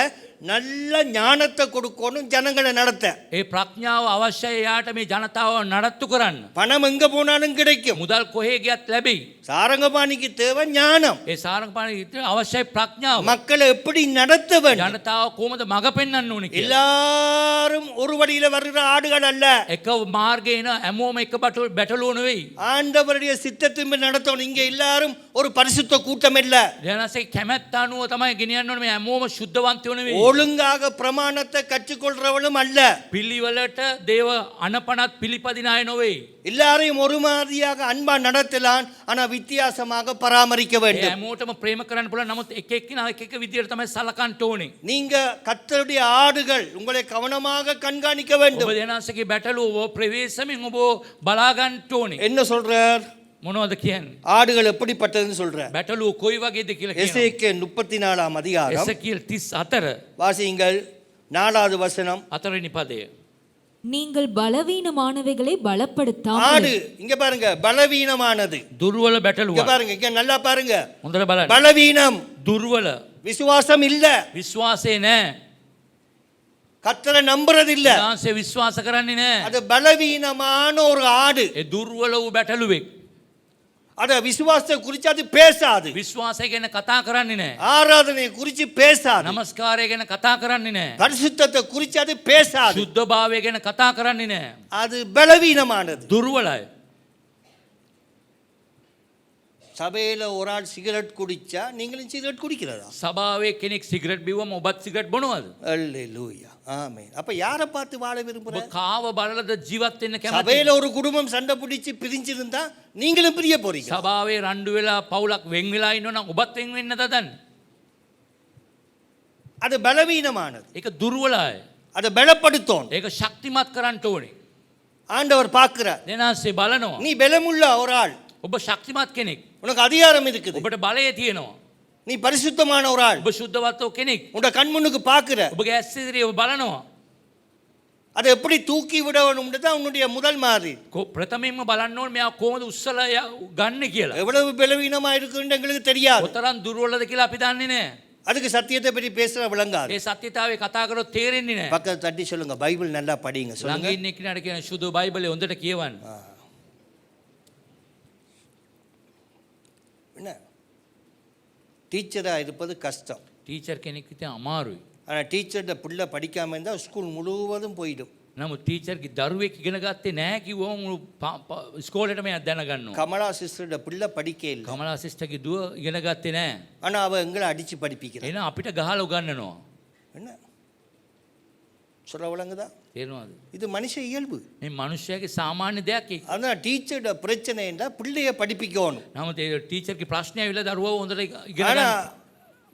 Speaker 3: நல்ல ஞானத்தை கொடுக்கணும் ஜனங்களை நடத்த.
Speaker 4: ඒ ප්‍රඥාව අවශ්‍යයි එයාට මේ ජනතාව නඩත්තු කරන්න.
Speaker 3: பணம் எங்க போனாலும் கிடைக்கும்.
Speaker 4: මුදල් කොහේ ගියත් ලැබෙයි.
Speaker 3: சாரங்கபாணிக்கு தேவை ஞானம்.
Speaker 4: ඒ සාරංග පාට අවශ්‍යයි ප්‍රඥාව.
Speaker 3: மக்களை எப்படி நடத்த வேண்டும்.
Speaker 4: ජනතාව කොහොමද මඟ පෙන්වන්න ඕනේ කියලා.
Speaker 3: எல்லாரும் ஒரு வழியில வருகிற ஆடுகள் அல்ல.
Speaker 4: එක මාර්ගයේ එන හැමෝම එක බැටළුව නෙවෙයි.
Speaker 3: ஆண்டவருடைய சித்தத்தின்படி நடத்தணும். இங்க எல்லாரும் ஒரு பரிசுத்த கூட்டம் இல்ல.
Speaker 4: දෙවනාසේ කැමැත්ත අනුව තමයි ගෙනියන්න ඕනේ. මේ හැමෝම සුද්ධවන්තයෝ නෙවෙයි.
Speaker 3: ஒழுங்காக பிரமாணத்தை கற்றுக்கொள்றவளும் அல்ல.
Speaker 4: පිළිවෙලට දේව අනපනත් පිළිපදින අය නොවේ.
Speaker 3: எல்லாரையும் ஒரு மாதிரியாக அன்பா நடத்தலாம், ஆனா வித்தியாசமாக பராமரிக்க
Speaker 4: ඒ
Speaker 3: வேண்டும்.
Speaker 4: හැමෝටම ප්‍රේම කරන්න පුළුවන්. නමුත් එක එක්කිනා එක එක විදියට තමයි සලකන්න ඕනේ.
Speaker 3: நீங்க கர்த்தருடைய ஆடுகள், உங்களை கவனமாக கண்காணிக்க
Speaker 4: ඔබ
Speaker 3: வேண்டும்.
Speaker 4: දෙනාසගේ බැටළුව ප්‍රවේශමෙන් ඔබ බලා ගන්න ඕනේ.
Speaker 3: என்ன சொல்றார்?
Speaker 4: මොනවද කියන්නේ?
Speaker 3: ஆடுகள் எப்படிப்பட்டதுன்னு சொல்றார்.
Speaker 4: බැටළුව කොයි වගේද කියලා කියනවා.
Speaker 3: எசேக்கியேல் 34 அதிகாரம்
Speaker 4: එසකියල් 34
Speaker 3: வாசியுங்கள் 4வது வசனம்.
Speaker 4: 4 වෙනි පදය.
Speaker 5: நீங்கள் பலவீனமானவைகளை
Speaker 3: ஆடு
Speaker 5: பலப்படுத்தாமல்
Speaker 3: இங்க பாருங்க, பலவீனமானது.
Speaker 4: දුර්වල බැටළුව.
Speaker 3: இங்க பாருங்க, இங்க நல்லா பாருங்க.
Speaker 4: හොඳට බලන්න.
Speaker 3: பலவீனம்,
Speaker 4: දුර්වල
Speaker 3: விசுவாசம் இல்ல,
Speaker 4: විශ්වාසය නැහැ.
Speaker 3: கர்த்தரை நம்புறது இல்ல.
Speaker 4: ඊනාන්සේ විශ්වාස කරන්නේ නැහැ.
Speaker 3: அது பலவீனமான ஒரு ஆடு.
Speaker 4: ඒ දුර්වල වූ බැටළුවෙක්.
Speaker 3: அத விசுவாசத்தை குறிச்சு அது பேசாது.
Speaker 4: විශ්වාසය ගැන කතා කරන්නේ නැහැ.
Speaker 3: ஆராதனை குறிச்சு பேசாது.
Speaker 4: නමස්කාරය ගැන කතා කරන්නේ නැහැ.
Speaker 3: பரிசுத்தத்தை குறிச்சு அது பேசாது.
Speaker 4: සුද්ධභාවය ගැන කතා කරන්නේ නැහැ.
Speaker 3: அது பலவீனமானது.
Speaker 4: දුර්වලයි.
Speaker 3: சபையில ஒரு ஆள் சிகரெட் குடிச்சா நீங்களும் சிகரெட் குடிக்கிறதா?
Speaker 4: සභාවේ කෙනෙක් සිගරට් බිව්වම ඔබත් සිගරට් බොනවද?
Speaker 3: அல்லேலூயா, ஆமென். அப்ப யாரை பார்த்து வாழ
Speaker 4: ඔබ
Speaker 3: விரும்புற?
Speaker 4: කාව බලලද ජීවත් වෙන්න කැමති?
Speaker 3: சபையில ஒரு குடும்பம் சண்டை பிடிச்சு பிரிஞ்சிருந்தா நீங்களும் பிரிய போறீங்க.
Speaker 4: සභාවේ රණ්ඩු වෙලා පවුලක් වෙන් වෙලා ඉන්නවනම් ඔබත් වෙන් වෙන්නද දන්නේ?
Speaker 3: அது பலவீனமானது.
Speaker 4: ඒක දුර්වලයි.
Speaker 3: அதை பலப்படுத்தும்.
Speaker 4: ඒක ශක්තිමත් කරන්න ඕනේ.
Speaker 3: ஆண்டவர் பார்க்கிறார்.
Speaker 4: දෙනාසේ බලනවා.
Speaker 3: நீ பலமுள்ள ஒரு ஆள்,
Speaker 4: ඔබ ශක්තිමත් කෙනෙක්.
Speaker 3: உனக்கு அதிகாரம் இருக்குது,
Speaker 4: ඔබට බලය තියෙනවා.
Speaker 3: நீ பரிசுத்தமான ஒரு ஆள்,
Speaker 4: ඔබ සුද්ධවත්ව කෙනෙක්.
Speaker 3: உன்னோட கண் முன்னுக்கு பார்க்கிற.
Speaker 4: ඔබගේ ඇස් ඉදිරියේ ඔබ බලනවා.
Speaker 3: அதை எப்படி தூக்கி விடணும்னு தான் உன்னுடைய முதல் மாதிரி.
Speaker 4: ප්‍රථමයෙන්ම බලන්න ඕනේ මෙයා කොහොමද උස්සලා ගන්න කියලා.
Speaker 3: எவ்வளவு பலவீனமா இருக்குன்னு எங்களுக்கு தெரியாது.
Speaker 4: කොතරම් දුර්වලද කියලා අපි දන්නේ නැහැ.
Speaker 3: அதுக்கு சத்தியத்தை பற்றி பேசுற விளங்காது.
Speaker 4: ඒ සත්‍යතාවය කතා කරොත් තේරෙන්නේ නැහැ.
Speaker 3: பக்கத்து தட்டி சொல்லுங்க, பைபிள் நல்லா படிங்க
Speaker 4: ළඟ
Speaker 3: சொல்லுங்க.
Speaker 4: ඉන්න කෙනාට කියන සුදු බයිබලේ හොඳට කියවන්න.
Speaker 3: என்ன டீச்சரா இருப்பது கஷ்டம்.
Speaker 4: ටීචර් කෙනෙක් ඉතින් අමාරුයි.
Speaker 3: ஆனால் டீச்சர்கிட்ட பிள்ளை படிக்காம இருந்தால் ஸ்கூல் முழுவதும் போயிடும்.
Speaker 4: නමුත් ටීචර්ගේ දරුවෙක් ඉගෙන ගත්තේ නැහැ කිව්වම මුළු ඉස්කෝලේටම එයා දැනගන්නවා.
Speaker 3: கமலா சிஸ்டரோட பிள்ளை படிக்க இல்லை,
Speaker 4: කමලා සිස්ටර්ගේ දුව ඉගෙන ගත්තේ නැහැ.
Speaker 3: ஆனால் அவ எங்களை அடிச்சு படிப்பிக்கிறான்.
Speaker 4: එහෙනම් අපිට ගහලා උගන්වනවා.
Speaker 3: என்ன சொல்ல விளங்குதா?
Speaker 4: තේරෙනවද?
Speaker 3: இது மனுஷ இயல்பு.
Speaker 4: මේ මිනිස්සයාගේ සාමාන්‍ය දෙයක් ඒක.
Speaker 3: அதான் டீச்சரோட பிரச்சனை என்றால் பிள்ளைய படிப்பிக்கணும்.
Speaker 4: නමුත් ඒ ටීචර්ගේ ප්‍රශ්නය ඇවිල්ලා දරුවව හොඳට ඉගෙන
Speaker 3: ஆனா
Speaker 4: ගන්න.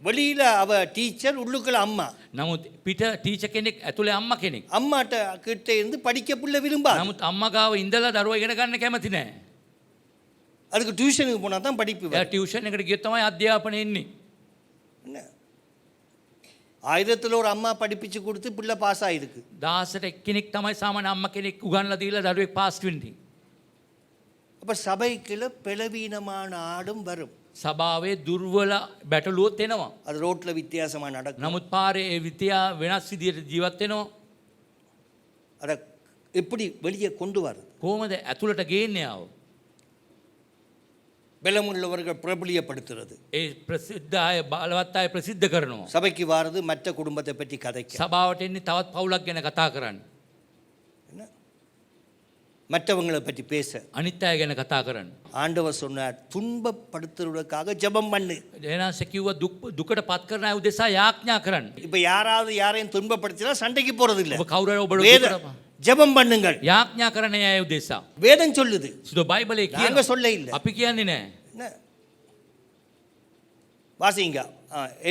Speaker 3: வெளியில அவ டீச்சர், உள்ளுக்குள்ள அம்மா.
Speaker 4: නමුත් පිට ටීචර් කෙනෙක් ඇතුලේ අම්මා කෙනෙක්.
Speaker 3: அம்மாட்ட கிட்ட இருந்து படிக்க பிள்ளை விரும்பாது.
Speaker 4: නමුත් අම්මා ගාව ඉඳලා දරුවා ඉගෙන ගන්න කැමති නැහැ.
Speaker 3: அதுக்கு டியூஷனுக்கு போனா தான் படிப்பு
Speaker 4: එයා
Speaker 3: வரும்.
Speaker 4: ටියුෂන් එකට ගියොත් තමයි අධ්‍යාපනය එන්නේ.
Speaker 3: என்ன 1000த்துல ஒரு அம்மா படிப்பிச்சு கொடுத்து பிள்ளை பாஸ் ஆயிருக்கு.
Speaker 4: 10ට එක්කෙනෙක් තමයි සාමාන්‍ය අම්මා කෙනෙක් උගන්ලා දීලා දරුවෙක් පාස් වෙන්නේ.
Speaker 3: அப்ப சபைக்குள்ள பலவீனமான ஆடும் வரும்.
Speaker 4: සභාවේ දුර්වල බැටළුවොත් එනවා.
Speaker 3: அது ரோட்ல வித்தியாசமா நடக்கும்.
Speaker 4: නමුත් පාරේ ඒ විත්‍යා වෙනස් විදියට ජීවත් වෙනවා.
Speaker 3: அதை எப்படி வெளியே கொண்டு வர்றது?
Speaker 4: කොහොමද ඇතුළට ගේන්නේ ආව?
Speaker 3: பலமுள்ளவர்கள் பிரபலியப்படுத்துறது.
Speaker 4: ඒ ප්‍රසිද්ධ අය බලවත් අය ප්‍රසිද්ධ කරනවා.
Speaker 3: சபைக்கு வாரது மற்ற குடும்பத்தை பற்றி கதைக்க.
Speaker 4: සභාවට එන්නේ තවත් පවුලක් ගැන කතා කරන්න.
Speaker 3: என்ன? மற்றவங்களை பற்றி பேச.
Speaker 4: අනිත් අය ගැන කතා කරන්න.
Speaker 3: ஆண்டவர் சொன்னார், துன்பப்படுத்துவதற்காக ஜெபம் பண்ணு.
Speaker 4: එනාස කිව්වා දුකට පත් කරන අය උදෙසා යාඥා කරන්න.
Speaker 3: இப்ப யாராவது யாரையும் துன்பப்படுத்தினா சண்டைக்கு போறது இல்ல.
Speaker 4: ඔබ කවුරු හරි ඔබට
Speaker 3: ஜெபம் பண்ணுங்கள்.
Speaker 4: යාඥා කරන අය උදෙසා.
Speaker 3: வேதம் சொல்லுது,
Speaker 4: සිත බයිබලයේ
Speaker 3: நாங்க
Speaker 4: කියනවා.
Speaker 3: சொல்ல இல்ல.
Speaker 4: අපි කියන්නේ නැහැ.
Speaker 3: என்ன? வாசிங்க.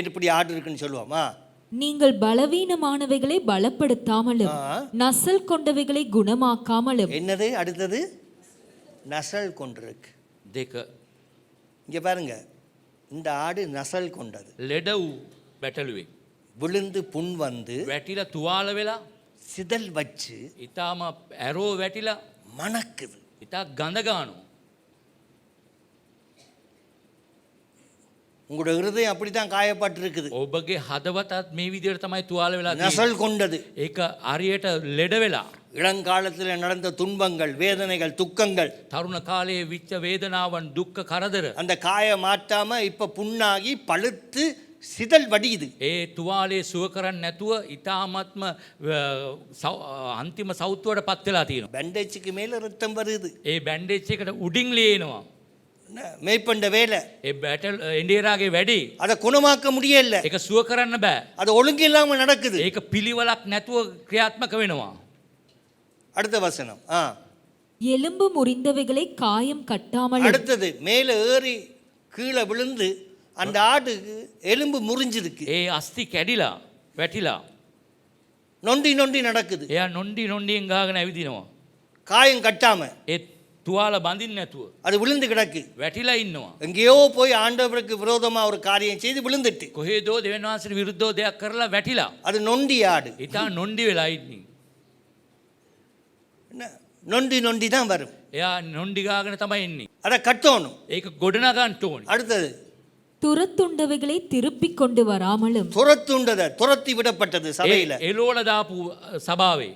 Speaker 3: எப்படி ஆடு இருக்குன்னு சொல்லுவோமா?
Speaker 5: நீங்கள் பலவீனமானவைகளை பலப்படுத்தாமலும் நசல் கொண்டவைகளை குணமாக்காமலும்.
Speaker 3: என்னது அடுத்தது? நசல் கொண்டிருக்கு.
Speaker 4: දෙක
Speaker 3: இங்க பாருங்க, இந்த ஆடு நசல் கொண்டது.
Speaker 4: ලෙඩ වූ බැටළුවේ.
Speaker 3: விழுந்து புண் வந்து
Speaker 4: වැටිලා තුවාල වෙලා
Speaker 3: சிதல் வச்சு
Speaker 4: ඊටාම ඇරෝ වැටිලා
Speaker 3: மணக்குது.
Speaker 4: ඊටා ගඳ ගන්නවා.
Speaker 3: உங்களோட இருதயம் அப்படித்தான் காயப்பட்டிருக்குது.
Speaker 4: ඔබගේ හදවතත් මේ විදිහට තමයි තුවාල වෙලා තියෙන්නේ.
Speaker 3: நசல் கொண்டது.
Speaker 4: ඒක හරියට ලෙඩ වෙලා.
Speaker 3: இளங்காலத்தில் நடந்த துன்பங்கள், வேதனைகள், துக்கங்கள்,
Speaker 4: තරුණ කාලයේ විච්ච වේදනාවන් දුක්ඛ කරදර
Speaker 3: அந்த காய மாட்டாம இப்ப புண்ணாகி பழுத்து சிதல் வடியுது.
Speaker 4: ඒ තුවාලේ සුව කරන්නේ නැතුව ඊටාත්ම අන්තිම සෞතුවට පත් වෙලා තියෙනවා.
Speaker 3: பேண்டேஜுக்கு மேல ரத்தம் வருது.
Speaker 4: ඒ බැන්ඩේජ් එකට උඩින් ලියනවා.
Speaker 3: என்ன, மேய்ப்பண்ட வேலை
Speaker 4: ඒ බැටල් එන්ඩියරාගේ වැඩේ
Speaker 3: அதை குணமாக்க முடியல.
Speaker 4: ඒක සුව කරන්න බෑ.
Speaker 3: அது ஒழுங்கு இல்லாம நடக்குது.
Speaker 4: ඒක පිළිවෙලක් නැතුව ක්‍රියාත්මක වෙනවා.
Speaker 3: அடுத்த வசனம்.
Speaker 5: எலும்பு முறிந்தவைகளை காயம் கட்டாமலும்.
Speaker 3: அடுத்தது மேல ஏறி கீழே விழுந்து அந்த ஆடு எலும்பு முறிஞ்சிருக்கு.
Speaker 4: ඒ අස්ති කැඩිලා වැටිලා
Speaker 3: நொண்டி நொண்டி நடக்குது.
Speaker 4: එයා නොන්ඩියෙන් ගාගෙන ඇවිදිනවා.
Speaker 3: காயம் கட்டாம
Speaker 4: ඒ තුවාල බඳින්න නැතුව
Speaker 3: அது விழுந்து கிடக்கு.
Speaker 4: වැටිලා ඉන්නවා.
Speaker 3: எங்கேயோ போய் ஆண்டவருக்கு விரோதமா ஒரு காரியம் செய்து விழுந்துட்டு,
Speaker 4: කොහේදෝ දෙවියන් වහන්සේට විරුද්ධව දෙයක් කරලා වැටිලා
Speaker 3: அது நொண்டி ஆடு.
Speaker 4: ඊටා නොන්ඩි වෙලා ඉන්නේ.
Speaker 3: என்ன, நொண்டி நொண்டி தான் வரும்.
Speaker 4: එයා නොන්ඩි ගාගෙන තමයි ඉන්නේ.
Speaker 3: அதை கட்டணும்.
Speaker 4: ඒක ගොඩනගන්න ඕනේ.
Speaker 3: அடுத்தது
Speaker 5: துரத்துண்டவைகளை திருப்பிக் கொண்டு வராமலும்.
Speaker 3: துரத்தி விடப்பட்டது சபையில.
Speaker 4: එලෝල දාපු සභාවේ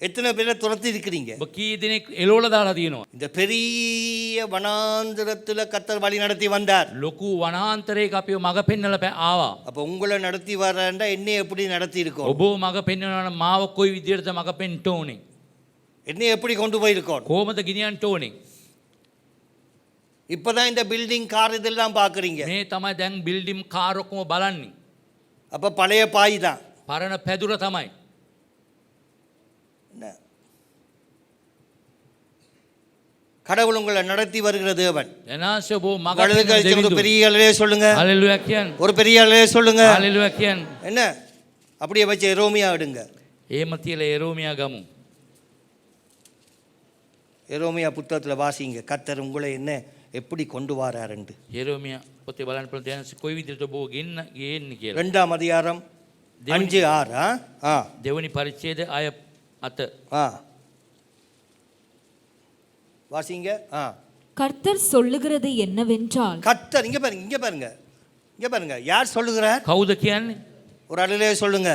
Speaker 3: எத்தனை பேரை துரத்தி இருக்கிறீங்க?
Speaker 4: ඔබ කී දෙනෙක් එලෝල දාලා තියෙනවා.
Speaker 3: இந்த பெரிய வனாந்திரத்துல கத்தர் வழி நடத்தி வந்தார்.
Speaker 4: ලොකු වනාන්තරයක අපිව මඟ පෙන්නලා ආවා.
Speaker 3: அப்ப உங்களை நடத்தி வர்றா என்னை எப்படி நடத்தி இருக்கோம்?
Speaker 4: ඔබ මඟ පෙන්වනවා නම් මාව කොයි විදිහටද මඟ පෙන්ට ඕනේ?
Speaker 3: என்னை எப்படி கொண்டு போயிருக்கோம்?
Speaker 4: කොහොමද ගෙනියන්න ඕනේ?
Speaker 3: இப்பதான் இந்த பில்டிங் கார் இதெல்லாம் பாக்குறீங்க.
Speaker 4: මේ තමයි දැන් බිල්ඩිම් කාර් ඔක්කොම බලන්නේ.
Speaker 3: அப்ப பழைய பாய் தான்.
Speaker 4: පරණ පැදුර තමයි.
Speaker 3: என்ன? கடவுள் உங்களை நடத்தி வருகிற தேவன்.
Speaker 4: එනාශ ඔබ මඟ
Speaker 3: வலது
Speaker 4: පෙන්වන
Speaker 3: கழிச்சு ஒரு
Speaker 4: දෙවිඳුන්.
Speaker 3: பெரிய அலையே சொல்லுங்க.
Speaker 4: හලෙලුයා කියන්න.
Speaker 3: ஒரு பெரிய அலையே சொல்லுங்க.
Speaker 4: හලෙලුයා කියන්න.
Speaker 3: என்ன, அப்படியே வச்சு எரோமியா விடுங்க.
Speaker 4: එහෙම තියලා එරෝමියා ගමු.
Speaker 3: எரோமியா புத்தகத்துல வாசிங்க, கத்தர் உங்களை என்ன எப்படி கொண்டு வராருண்டு.
Speaker 4: එරෝමියා පොතේ බලන්න පුළුවන් දැන් කොයි විදිහට ඔබ ගේන්නේ කියලා.
Speaker 3: 2ஆம் அதிகாரம் 5-6.
Speaker 4: දෙවනි පරිච්ඡේද අය 8.
Speaker 3: வாசிங்க.
Speaker 5: கர்த்தர் சொல்லுகிறது என்னவென்றால்.
Speaker 3: கத்தர் இங்க பாருங்க, இங்க பாருங்க, இங்க பாருங்க. யார் சொல்லுகிறார்?
Speaker 4: කවුද කියන්නේ?
Speaker 3: ஒரு அலையிலே சொல்லுங்க.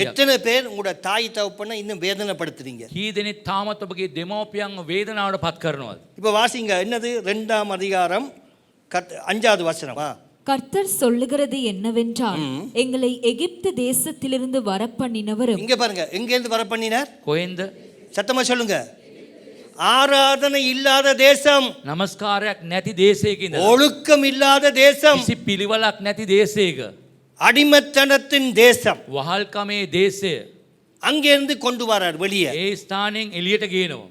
Speaker 3: எத்தனை பேர் உங்களோட தாய் தகப்பனை இன்னும் வேதனைப்படுத்துறீங்க?
Speaker 4: කී දෙනෙක් තාමත් ඔබගේ දෙමව්පියන්ව වේදනාවට පත් කරනවද?
Speaker 3: இப்போ வாசிங்க, என்னது 2ஆம் அதிகாரம் 5வது வசனம்.
Speaker 5: கர்த்தர் சொல்லுகிறது என்னவென்றால், எங்களை எகிப்து தேசத்திலிருந்து வரப்பண்ணினவரும்.
Speaker 3: இங்க பாருங்க, எங்க இருந்து வர பண்ணினார்?
Speaker 4: කොහෙන්ද?
Speaker 3: சத்தமா சொல்லுங்க. ஆராதனை இல்லாத தேசம்,
Speaker 4: නමස්කාරයක් නැති දේශයක ඉඳලා.
Speaker 3: ஒழுக்கம் இல்லாத தேசம்,
Speaker 4: කිසි පිළිවෙලක් නැති දේශයක.
Speaker 3: அடிமைத்தனத்தின் தேசம்.
Speaker 4: වහල්කමේ දේශය.
Speaker 3: அங்கிருந்து கொண்டு வரார் வெளியே.
Speaker 4: ඒ ස්ථානෙන් එළියට ගේනවා.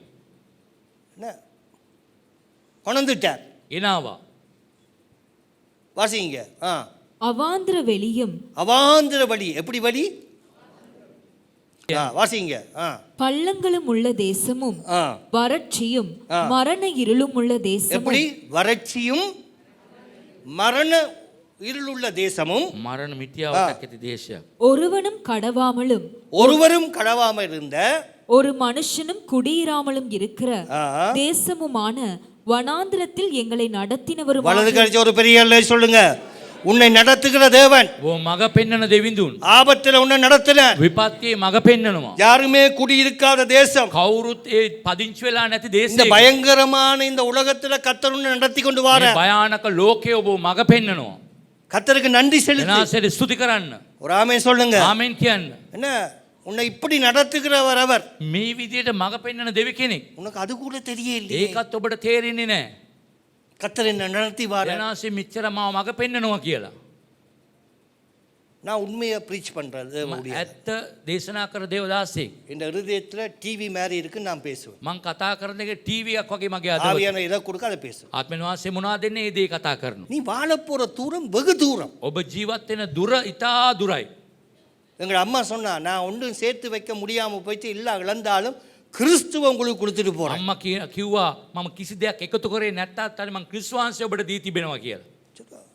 Speaker 3: என்ன? கொண்டுட்டார்.
Speaker 4: එනවා.
Speaker 3: வாசிங்க.
Speaker 5: அவாந்திர வெளியும்.
Speaker 3: அவாந்திர வழி. எப்படி வழி? வாசிங்க.
Speaker 5: பள்ளங்களும் உள்ள தேசமும் வறட்சியும் மரண இருளும் உள்ள தேசமும்.
Speaker 3: எப்படி? வறட்சியும் மரண இருளுள்ள தேசமும்
Speaker 4: මරණ මිත්‍යාවක් ඇති දේශයක්.
Speaker 5: ஒருவனும் கடவாமலும்
Speaker 3: ஒருவரும் கடவாமல் இருந்த
Speaker 5: ஒரு மனுஷனும் குடியிராமலும் இருக்கிற தேசமுமான வனாந்திரத்தில் எங்களை நடத்தினவரும்.
Speaker 3: வலது கழிச்சு ஒரு பெரிய அல்ல சொல்லுங்க. உன்னை நடத்துகிற தேவன்.
Speaker 4: ஓ மக பெண்ணன දෙවිඳුන්.
Speaker 3: ஆபத்துல உன்னை நடத்தின.
Speaker 4: විපත්තියේ මග පෙන්නනවා.
Speaker 3: யாருமே குடியிருக்காத தேசம்.
Speaker 4: කවුරුත් ඒ පදිංචි වෙලා නැති
Speaker 3: இந்த
Speaker 4: දේශයක.
Speaker 3: பயங்கரமான இந்த உலகத்துல கர்த்தர் உன்னை நடத்தி கொண்டு
Speaker 4: මේ
Speaker 3: வார.
Speaker 4: භයානක ලෝකයේ ඔබ මග පෙන්නනවා.
Speaker 3: கர்த்தருக்கு நன்றி செலுத்து.
Speaker 4: එනාසෙට ස්තුති කරන්න.
Speaker 3: ஒரு ஆமென் சொல்லுங்க.
Speaker 4: ආමෙන් කියන්න.
Speaker 3: என்ன, உன்னை இப்படி நடத்துகிறவர் அவர்.
Speaker 4: මේ විදියට මග පෙන්නන දෙවි කෙනෙක්.
Speaker 3: உனக்கு அது கூட தெரியலையே.
Speaker 4: ඒකත් ඔබට තේරෙන්නේ නැහැ.
Speaker 3: கர்த்தர் என்ன நடத்தி வார.
Speaker 4: එනාසෙ මෙච්චර මාව මග පෙන්නනවා කියලා.
Speaker 3: நான் உண்மையை ப்ரீச் பண்ணுறது
Speaker 4: ඇත්ත දේශනා කර දේවදාසෙක්.
Speaker 3: இந்த இருதயத்தில் டிவி மாதிரி இருக்குன்னு நான் பேசுவேன்.
Speaker 4: මං කතා කරන එක ටීවීයක් වගේ මගේ අදවත.
Speaker 3: ஆவியான இதை கொடுக்க அதை பேசுவேன்.
Speaker 4: ආත්මෙන් වහන්සේ මොනවද දෙන්නේ? ඒ දේ කතා කරනවා.
Speaker 3: நீ வாழ போகிற தூரம் வெகு தூரம்.
Speaker 4: ඔබ ජීවත් වෙන දුර ඉතා දුරයි.
Speaker 3: எங்கள் அம்மா சொன்னா நான் ஒன்றும் சேர்த்து வைக்க முடியாமல் போயிட்டு இல்லை இழந்தாலும் கிறிஸ்துவ உங்களுக்கு கொடுத்துட்டு போகிறேன்.
Speaker 4: අම්මා කිව්වා මම කිසි දෙයක් එකතු කරේ නැත්තත් අර මං ක්‍රිස්තු වහන්සේ ඔබට දී තිබෙනවා කියලා.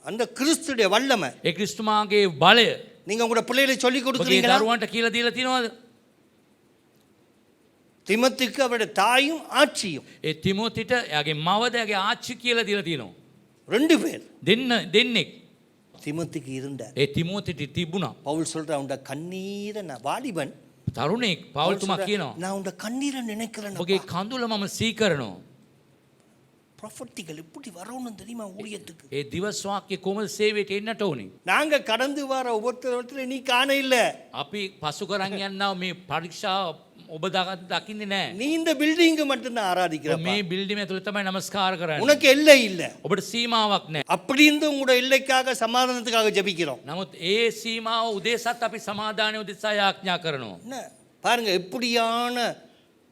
Speaker 3: அந்த கிறிஸ்துடைய வல்லமை
Speaker 4: ඒ ක්‍රිස්තුමාගේ බලය
Speaker 3: நீங்கள் உங்களோட பிள்ளைகளை சொல்லி
Speaker 4: ඔබගේ
Speaker 3: கொடுக்குறீங்களா?
Speaker 4: දරුවන්ට කියලා දීලා තියෙනවද?
Speaker 3: திமோத்திக்கு அவருடைய தாயும் ஆட்சியும்
Speaker 4: ඒ තිමෝතිට එයාගේ මවද එයාගේ ආච්චි කියලා දීලා තියෙනවා.
Speaker 3: 2 பேர்
Speaker 4: දෙන්නෙක්.
Speaker 3: திமோத்திக்கு இருந்தார்.
Speaker 4: ඒ තිමෝතිට තිබුණා.
Speaker 3: பவுல் சொல்ற உண்ட கண்ணீரை நான் வாலிபன்
Speaker 4: තරුණෙක් පවුල්තුමා කියනවා
Speaker 3: நான் உண்ட கண்ணீரை நினைக்கிறேன்.
Speaker 4: ඔබගේ කඳුල මම සීකරනවා.
Speaker 3: ப்ரொஃபட்டிகள் எப்படி வரணும்னு தெரியுமா ஊழியத்துக்கு?
Speaker 4: ඒ දිවස් වාක්‍ය කොහොමද සේවයට එන්නට ඕනේ?
Speaker 3: நாங்க கடந்து வர ஒவ்வொருத்தர் நீ காண இல்ல.
Speaker 4: අපි පසු කරන් යනවා මේ පරීක්ෂා ඔබ දකින්නේ නැහැ.
Speaker 3: நீ இந்த பில்டிங் மட்டும் தான் ஆராதிக்கிற.
Speaker 4: මේ බිල්ඩිම ඇතුළේ තමයි නමස්කාර කරන්නේ.
Speaker 3: உனக்கு எல்லை இல்ல.
Speaker 4: ඔබට සීමාවක් නැහැ.
Speaker 3: அப்படி இருந்து உங்களோட எல்லைக்காக சமாதானத்துக்காக ஜெபிக்கிறோம்.
Speaker 4: නමුත් ඒ සීමාව උදෙසත් අපි සමාදානය උදෙසා යාඥා කරනවා.
Speaker 3: என்ன பாருங்க எப்படியான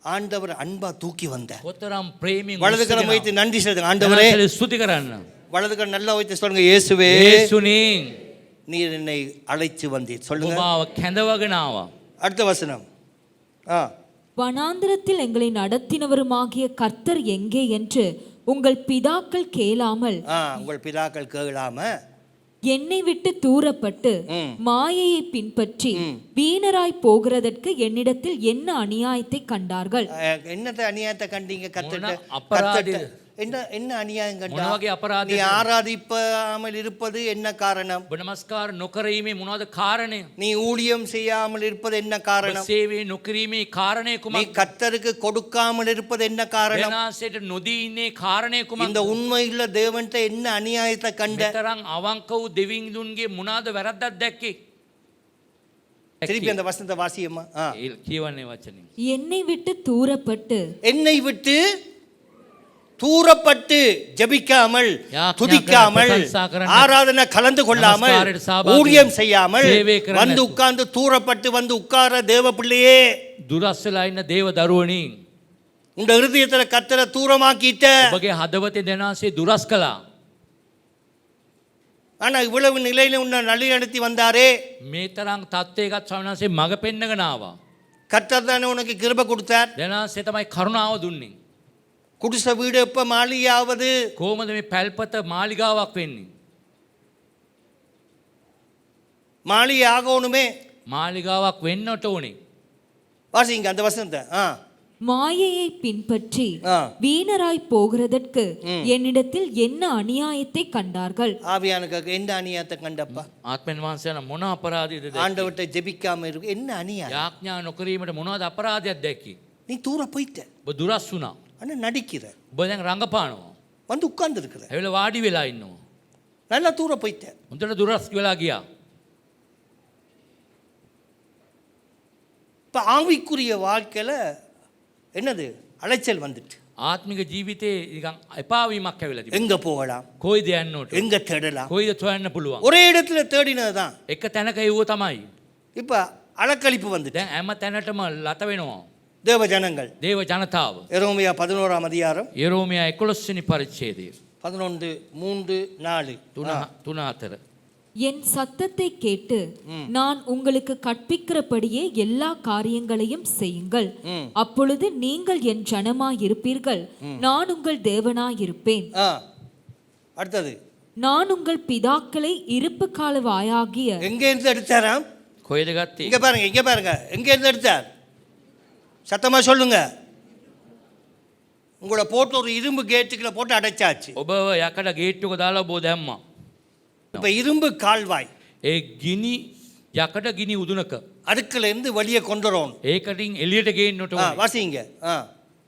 Speaker 3: ஆண்டவர் அன்பா தூக்கி வந்த.
Speaker 4: කොතරම් ප්‍රේමයෙන්
Speaker 3: வலது கரம் வைத்து நன்றி சொல்லுங்க. ஆண்டவரே
Speaker 4: ස්තුති කරන්න.
Speaker 3: வலது கரம் நல்லா வைத்து சொல்லுங்க. இயேசுவே
Speaker 4: යේසුනේ
Speaker 3: நீர் என்னை அழைத்து வந்தீர். சொல்லுங்க.
Speaker 4: ඔබව කැඳවගෙන ආවා.
Speaker 3: அடுத்த வசனம்.
Speaker 5: வனாந்திரத்தில் எங்களை நடத்தினவருமாகிய கர்த்தர் எங்கே என்று உங்கள் பிதாக்கள் கேளாமல்
Speaker 3: உங்கள் பிதாக்கள் கேளாம
Speaker 5: என்னை விட்டு தூரப்பட்டு மாயையை பின்பற்றி வீணராய் போகிறதற்கு என்னிடத்தில் என்ன அநியாயத்தை கண்டார்கள்?
Speaker 3: என்னத்தை அநியாயத்தை கண்டீங்க?
Speaker 4: අපරාධය
Speaker 3: என்ன என்ன அநியாயம்
Speaker 4: මොන
Speaker 3: கண்டா?
Speaker 4: වගේ අපරාධයක්ද?
Speaker 3: நீ ஆராதிப்பாமல் இருப்பது என்ன காரணம்?
Speaker 4: ඔබ නමස්කාර නොකරීමේ මොනවද කාරණය?
Speaker 3: நீ ஊழியம் செய்யாமல் இருப்பது என்ன
Speaker 4: ඔබ
Speaker 3: காரணம்?
Speaker 4: සේවය නොකිරීමේ කාරණය
Speaker 3: நீ
Speaker 4: කුමක්ද?
Speaker 3: கர்த்தருக்கு கொடுக்காமல் இருப்பது என்ன காரணம்?
Speaker 4: දෙනාසයට නොදී ඉන්නේ කාරණය කුමක්ද?
Speaker 3: இந்த உண்மையுள்ள தேவன்ட்ட என்ன அநியாயத்தை கண்ட?
Speaker 4: මෙතරම් අවංක වූ දෙවිඳුන්ගේ මොනවාද වැරද්දක් දැක්කේ?
Speaker 3: திருப்பி அந்த வசனத்தை வாசியம்மா.
Speaker 4: කියවන්නේ වචනේ.
Speaker 5: என்னை விட்டு தூரப்பட்டு
Speaker 3: என்னை விட்டு தூரப்பட்டு ஜெபிக்காமல் துதிக்காமல் ஆராதனை கலந்து கொள்ளாமல் ஊழியம் செய்யாமல் வந்து உட்கார்ந்து தூரப்பட்டு வந்து உட்கார தேவ பிள்ளையே,
Speaker 4: දුරස් වෙලා ඉන්න දේව දරුවනි,
Speaker 3: உங்க இருதயத்துல கர்த்தரை தூரமாக்கிட்ட.
Speaker 4: ඔබගේ හදවතේ දෙනාසේ දුරස් කළා.
Speaker 3: ஆனா இவ்வளவு நிலையில உன்னை நலி நடத்தி வந்தாரே,
Speaker 4: මේ තරම් තත්ත්වයකට ස්වාමීන් වහන්සේ මඟ පෙන්නගෙන ආවා.
Speaker 3: கர்த்தர் தானே உனக்கு கிருபை கொடுத்தார்.
Speaker 4: දෙනාසේ තමයි කරුණාව දුන්නේ.
Speaker 3: குடிச வீடு எப்ப மாளிகையாவது?
Speaker 4: කොහොමද මේ පැල්පත මාලිගාවක් වෙන්නේ?
Speaker 3: மாளிகை ஆகணுமே.
Speaker 4: මාලිගාවක් වෙන්නට ඕනේ.
Speaker 3: வாசிங்க அந்த வசனத்தை.
Speaker 5: மாயையை பின்பற்றி வீணராய் போகிறதற்கு என்னிடத்தில் என்ன அநியாயத்தை கண்டார்கள்?
Speaker 3: ஆவியானுக்கு என்ன அநியாயத்தை கண்டப்பா?
Speaker 4: ආත්මෙන් වහන්සේ මොන අපරාධයද දැක්කේ?
Speaker 3: ஆண்டவர்ட்ட ஜெபிக்காம இருக்கு என்ன அநியாயம்?
Speaker 4: යාඥා නොකිරීමට මොනවද අපරාධයක් දැක්කේ?
Speaker 3: நீ தூர போயிட்ட.
Speaker 4: ඔබ දුරස් වුණා.
Speaker 3: ஆனா நடிக்கிற.
Speaker 4: ඔබ දැන් රඟපානවා.
Speaker 3: வந்து உட்கார்ந்து இருக்கிற.
Speaker 4: ඇවිල්ලා වාඩි වෙලා ඉන්නවා.
Speaker 3: நல்லா தூர போயிட்ட.
Speaker 4: හොඳට දුරස් වෙලා ගියා.
Speaker 3: இப்ப ஆவிக்குரிய வாழ்க்கையில என்னது அலைச்சல் வந்துட்டு.
Speaker 4: ආත්මික ජීවිතේ නිකන් එපා වීමක් ඇවිල්ලා තිබුණා.
Speaker 3: எங்க போகலாம்,
Speaker 4: කොයිද යන්න ඕට?
Speaker 3: எங்க தேடலாம்,
Speaker 4: කොයිද හොයන්න පුළුවන්?
Speaker 3: ஒரே இடத்துல தேடினது தான்.
Speaker 4: එක තැනක යුව තමයි.
Speaker 3: இப்ப அலக்களிப்பு வந்துட்டு.
Speaker 4: දැන් හැම තැනටම ලත වෙනවා.
Speaker 3: தேவ ஜனங்கள்.
Speaker 4: දේව ජනතාව.
Speaker 3: எரோமியா 11ஆம் அதிகாரம்
Speaker 4: යෙරෝමියා 11 වෙනි පරිච්ඡේදය
Speaker 3: 11:3-4.
Speaker 4: 3-4.
Speaker 5: என் சத்தத்தை கேட்டு நான் உங்களுக்கு கற்பிக்கிறபடியே எல்லா காரியங்களையும் செய்யுங்கள். அப்பொழுது நீங்கள் என் ஜனமாய் இருப்பீர்கள், நான் உங்கள் தேவனாய் இருப்பேன்.
Speaker 3: அடுத்தது,
Speaker 5: நான் உங்கள் பிதாக்களை இருப்பு கால வாயாகிய
Speaker 3: எங்க இருந்து எடுத்தாராம்?
Speaker 4: කොහෙද ගත්තේ?
Speaker 3: இங்க பாருங்க, இங்க பாருங்க, எங்க இருந்து எடுத்தார்? சத்தமா சொல்லுங்க. உங்களை போட்டு ஒரு இரும்பு கேட்டுக்குள்ள போட்டு அடைச்சாச்சு.
Speaker 4: ඔබ යකඩ ගේට්ටුවක දාලා ඔබ දැම්මා.
Speaker 3: இப்ப இரும்பு கால்வாய்,
Speaker 4: ඒ ගිනි යකඩ ගිනි උදුනක
Speaker 3: அதுக்குள்ள இருந்து வெளியே கொண்டு வரணும்.
Speaker 4: ඒකටින් එළියට ගේන්නට ඕනේ.
Speaker 3: வாசிங்க.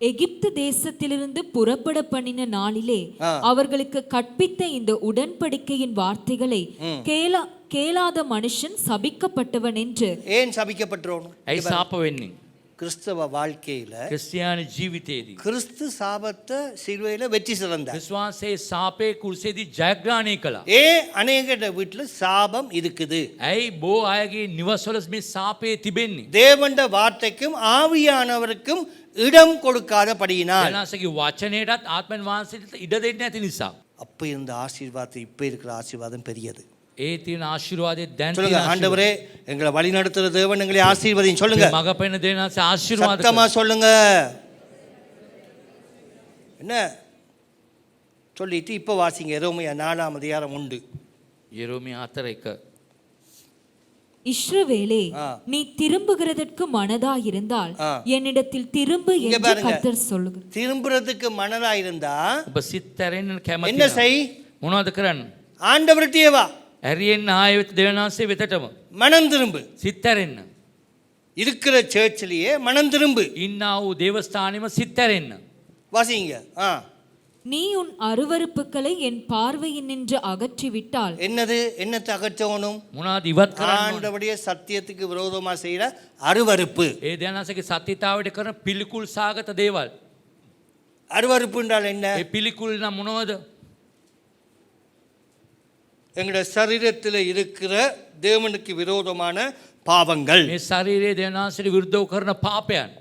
Speaker 5: எகிப்து தேசத்திலிருந்து புறப்பட பண்ணின நாளிலே அவர்களுக்கு கற்பித்த இந்த உடன்படிக்கையின் வார்த்தைகளை கேளாத மனுஷன் சபிக்கப்பட்டவன் என்று.
Speaker 3: ஏன் சபிக்கப்பட்டவன்?
Speaker 4: ඇයි සාප වෙන්නේ?
Speaker 3: கிறிஸ்தவ வாழ்க்கையில
Speaker 4: ක්‍රිස්තියානි ජීවිතයේදී
Speaker 3: கிறிஸ்து சாபத்தை சிலுவையில வெற்றி சிறந்தார்.
Speaker 4: විශ්වාසයේ සාපේ කුරුසේදී ජයග්‍රහණය කළා.
Speaker 3: அநேக வீட்டுல சாபம் இருக்குது.
Speaker 4: ඇයි බෝ අයගේ නිවස්වල මේ සාපේ තිබෙන්නේ?
Speaker 3: தேவண்ட வார்த்தைக்கும் ஆவியானவருக்கும் இடம் கொடுக்காதபடியினால்
Speaker 4: දෙනාසගේ වචනයටත් ආත්මන් වහන්සේට ඉඩ දෙන්නේ නැති නිසා.
Speaker 3: அப்ப இருந்த ஆசீர்வாதம் இப்ப இருக்கிற ஆசீர்வாதம் பெரியது.
Speaker 4: ඒ තියෙන ආශිර්වාදයේ දැන්
Speaker 3: சொல்லுங்க,
Speaker 4: තියෙන
Speaker 3: ஆண்டவரே எங்களை வழி நடத்துற தேவன் எங்களை ஆசீர்வதியும் சொல்லுங்க.
Speaker 4: මග පෙන්න දෙනාස ආශිර්වාද
Speaker 3: சத்தமா சொல்லுங்க. என்ன சொல்லிட்டு இப்ப வாசிங்க. எரோமியா 4ஆம் அதிகாரம் 1.
Speaker 4: යෙරෝමියා 4:1.
Speaker 5: இஸ்ரவேலே,
Speaker 3: ஆ.
Speaker 5: நீ திரும்புகிறதற்கு மனதாயிருந்தால்
Speaker 3: ஆ.
Speaker 5: என்னிடத்தில் திரும்பு
Speaker 3: இங்க
Speaker 5: என்று
Speaker 3: பாருங்க.
Speaker 5: கர்த்தர் சொல்லுகிறார்.
Speaker 3: திரும்புறதுக்கு மனதா இருந்தா
Speaker 4: ඔබ සිත් ඇරෙන්න
Speaker 3: என்ன
Speaker 4: කැමති
Speaker 3: செய்?
Speaker 4: මොනවද කරන්න?
Speaker 3: ஆண்டவர்கிட்டயே வா,
Speaker 4: ඇරියෙන්න ආයෙත් දෙවනාසේ වෙතටම
Speaker 3: மனம் திரும்பு.
Speaker 4: සිත් ඇරෙන්න.
Speaker 3: இருக்கிற சர்ச்சிலேயே மனம் திரும்பு.
Speaker 4: ඉන්නා වූ දේවස්ථානෙම සිත් ඇරෙන්න.
Speaker 3: வாசிங்க.
Speaker 5: நீ உன் அருவருப்புகளை என் பார்வையினின்று அகற்றிவிட்டால்
Speaker 3: என்னது? என்னத்தை அகற்றணும்?
Speaker 4: මොනවද ඉවත් කරන්න ඕන?
Speaker 3: ஆண்டவருடைய சத்தியத்துக்கு விரோதமா செய்யற அருவருப்பு.
Speaker 4: ඒ දෙවනාසගේ සත්‍යතාවයට කරන පිළිකුල් සාගත දේවල්.
Speaker 3: அருவருப்பு என்றால் என்ன?
Speaker 4: ඒ පිළිකුල් නම් මොනවද?
Speaker 3: எங்களுடைய சரீரத்தில் இருக்கிற தேவனுக்கு விரோதமான பாவங்கள்.
Speaker 4: මේ ශරීරයේ දෙවනාසට විරුද්ධව කරන පාපයන්.